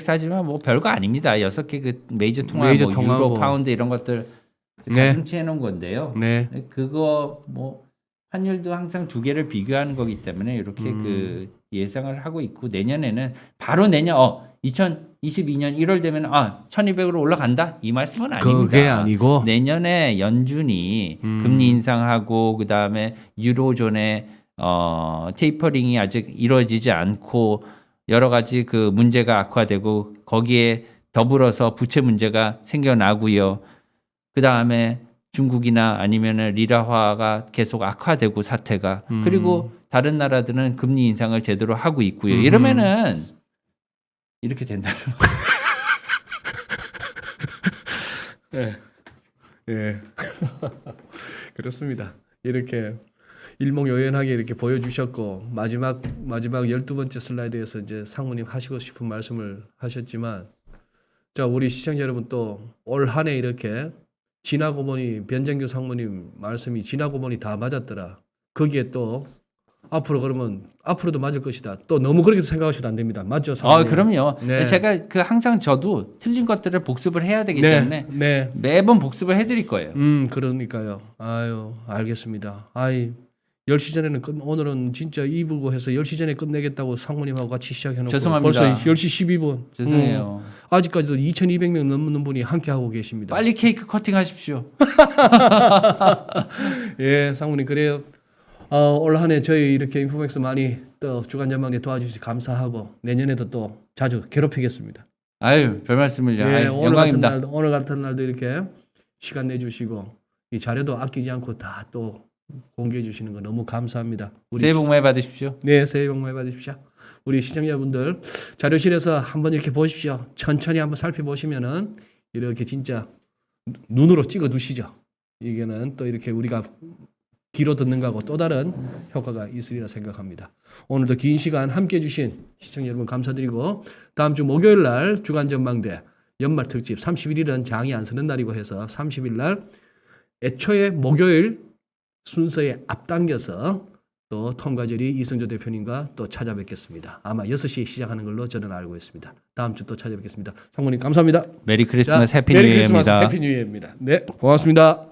Speaker 2: 하지만 뭐 별거 아닙니다. 6개 그 메이저 통화,
Speaker 1: 메이저
Speaker 2: 뭐
Speaker 1: 통화고.
Speaker 2: 유로, 파운드 이런 것들 다
Speaker 1: 네.
Speaker 2: 중치해 놓은 건데요.
Speaker 1: 네.
Speaker 2: 그거 뭐 환율도 항상 두 개를 비교하는 거기 때문에 이렇게 그 예상을 하고 있고 내년에는 바로 내년 2022년 1월 되면 1,200으로 올라간다 이 말씀은 아닙니다.
Speaker 1: 그게 아니고
Speaker 2: 내년에 연준이 금리 인상하고 그다음에 유로존의 테이퍼링이 아직 이루어지지 않고 여러 가지 그 문제가 악화되고 거기에 더불어서 부채 문제가 생겨나고요. 그다음에 중국이나 아니면은 리라화가 계속 악화되고 사태가 그리고 다른 나라들은 금리 인상을 제대로 하고 있고요. 이러면은 이렇게 된다는
Speaker 1: 예. 예. 그렇습니다. 이렇게 일목요연하게 이렇게 보여주셨고 마지막 12번째 슬라이드에서 이제 상무님 하시고 싶은 말씀을 하셨지만 자, 우리 시청자 여러분 또 올 한 해 이렇게 지나고 보니 변정규 상무님 말씀이 지나고 보니 다 맞았더라. 거기에 또 앞으로 그러면 앞으로도 맞을 것이다. 또 너무 그렇게 생각하셔도 안 됩니다. 맞죠? 상무님?
Speaker 2: 그럼요.
Speaker 1: 네.
Speaker 2: 제가 그 항상 저도 틀린 것들을 복습을 해야 되기
Speaker 1: 네,
Speaker 2: 때문에
Speaker 1: 네.
Speaker 2: 매번 복습을 해드릴 거예요.
Speaker 1: 그러니까요. 아유, 알겠습니다. 10시 전에는 오늘은 진짜 2부고 해서 10시 전에 끝내겠다고 상무님하고 같이 시작해놓고
Speaker 2: 죄송합니다.
Speaker 1: 벌써 10시 12분.
Speaker 2: 죄송해요.
Speaker 1: 아직까지도 2,200명 넘는 분이 함께 하고 계십니다.
Speaker 2: 빨리 케이크 커팅 하십시오.
Speaker 1: 예, 상무님 그래요. 올 한 해 저희 이렇게 인포맥스 많이 또 주간 전망대 도와주셔서 감사하고 내년에도 또 자주 괴롭히겠습니다.
Speaker 2: 아유, 별 말씀을요.
Speaker 1: 예,
Speaker 2: 영광입니다.
Speaker 1: 오늘 같은 날도 이렇게 시간 내주시고 이 자료도 아끼지 않고 다 또 공개해 주시는 거 너무 감사합니다.
Speaker 2: 새해 복 많이 받으십시오.
Speaker 1: 네, 새해 복 많이 받으십시오. 우리 시청자분들 자료실에서 한번 이렇게 보십시오. 천천히 한번 살펴보시면은 이렇게 진짜 눈으로 찍어 두시죠. 이게는 또 이렇게 우리가 귀로 듣는 거하고 또 다른 효과가 있으리라 생각합니다. 오늘도 긴 시간 함께해 주신 시청자 여러분 감사드리고 다음 주 목요일 날 주간 전망대 연말 특집 31일은 장이 안 서는 날이고 해서 30일 날 애초에 목요일 순서에 앞당겨서 또 톰과제리 이승조 대표님과 또 찾아뵙겠습니다. 아마 6시에 시작하는 걸로 저는 알고 있습니다. 다음 주 또 찾아뵙겠습니다. 상무님 감사합니다.
Speaker 2: 메리 크리스마스
Speaker 1: 자,
Speaker 2: 해피
Speaker 1: 메리 크리스마스
Speaker 2: 뉴이어입니다.
Speaker 1: 해피 뉴이어입니다. 네, 고맙습니다.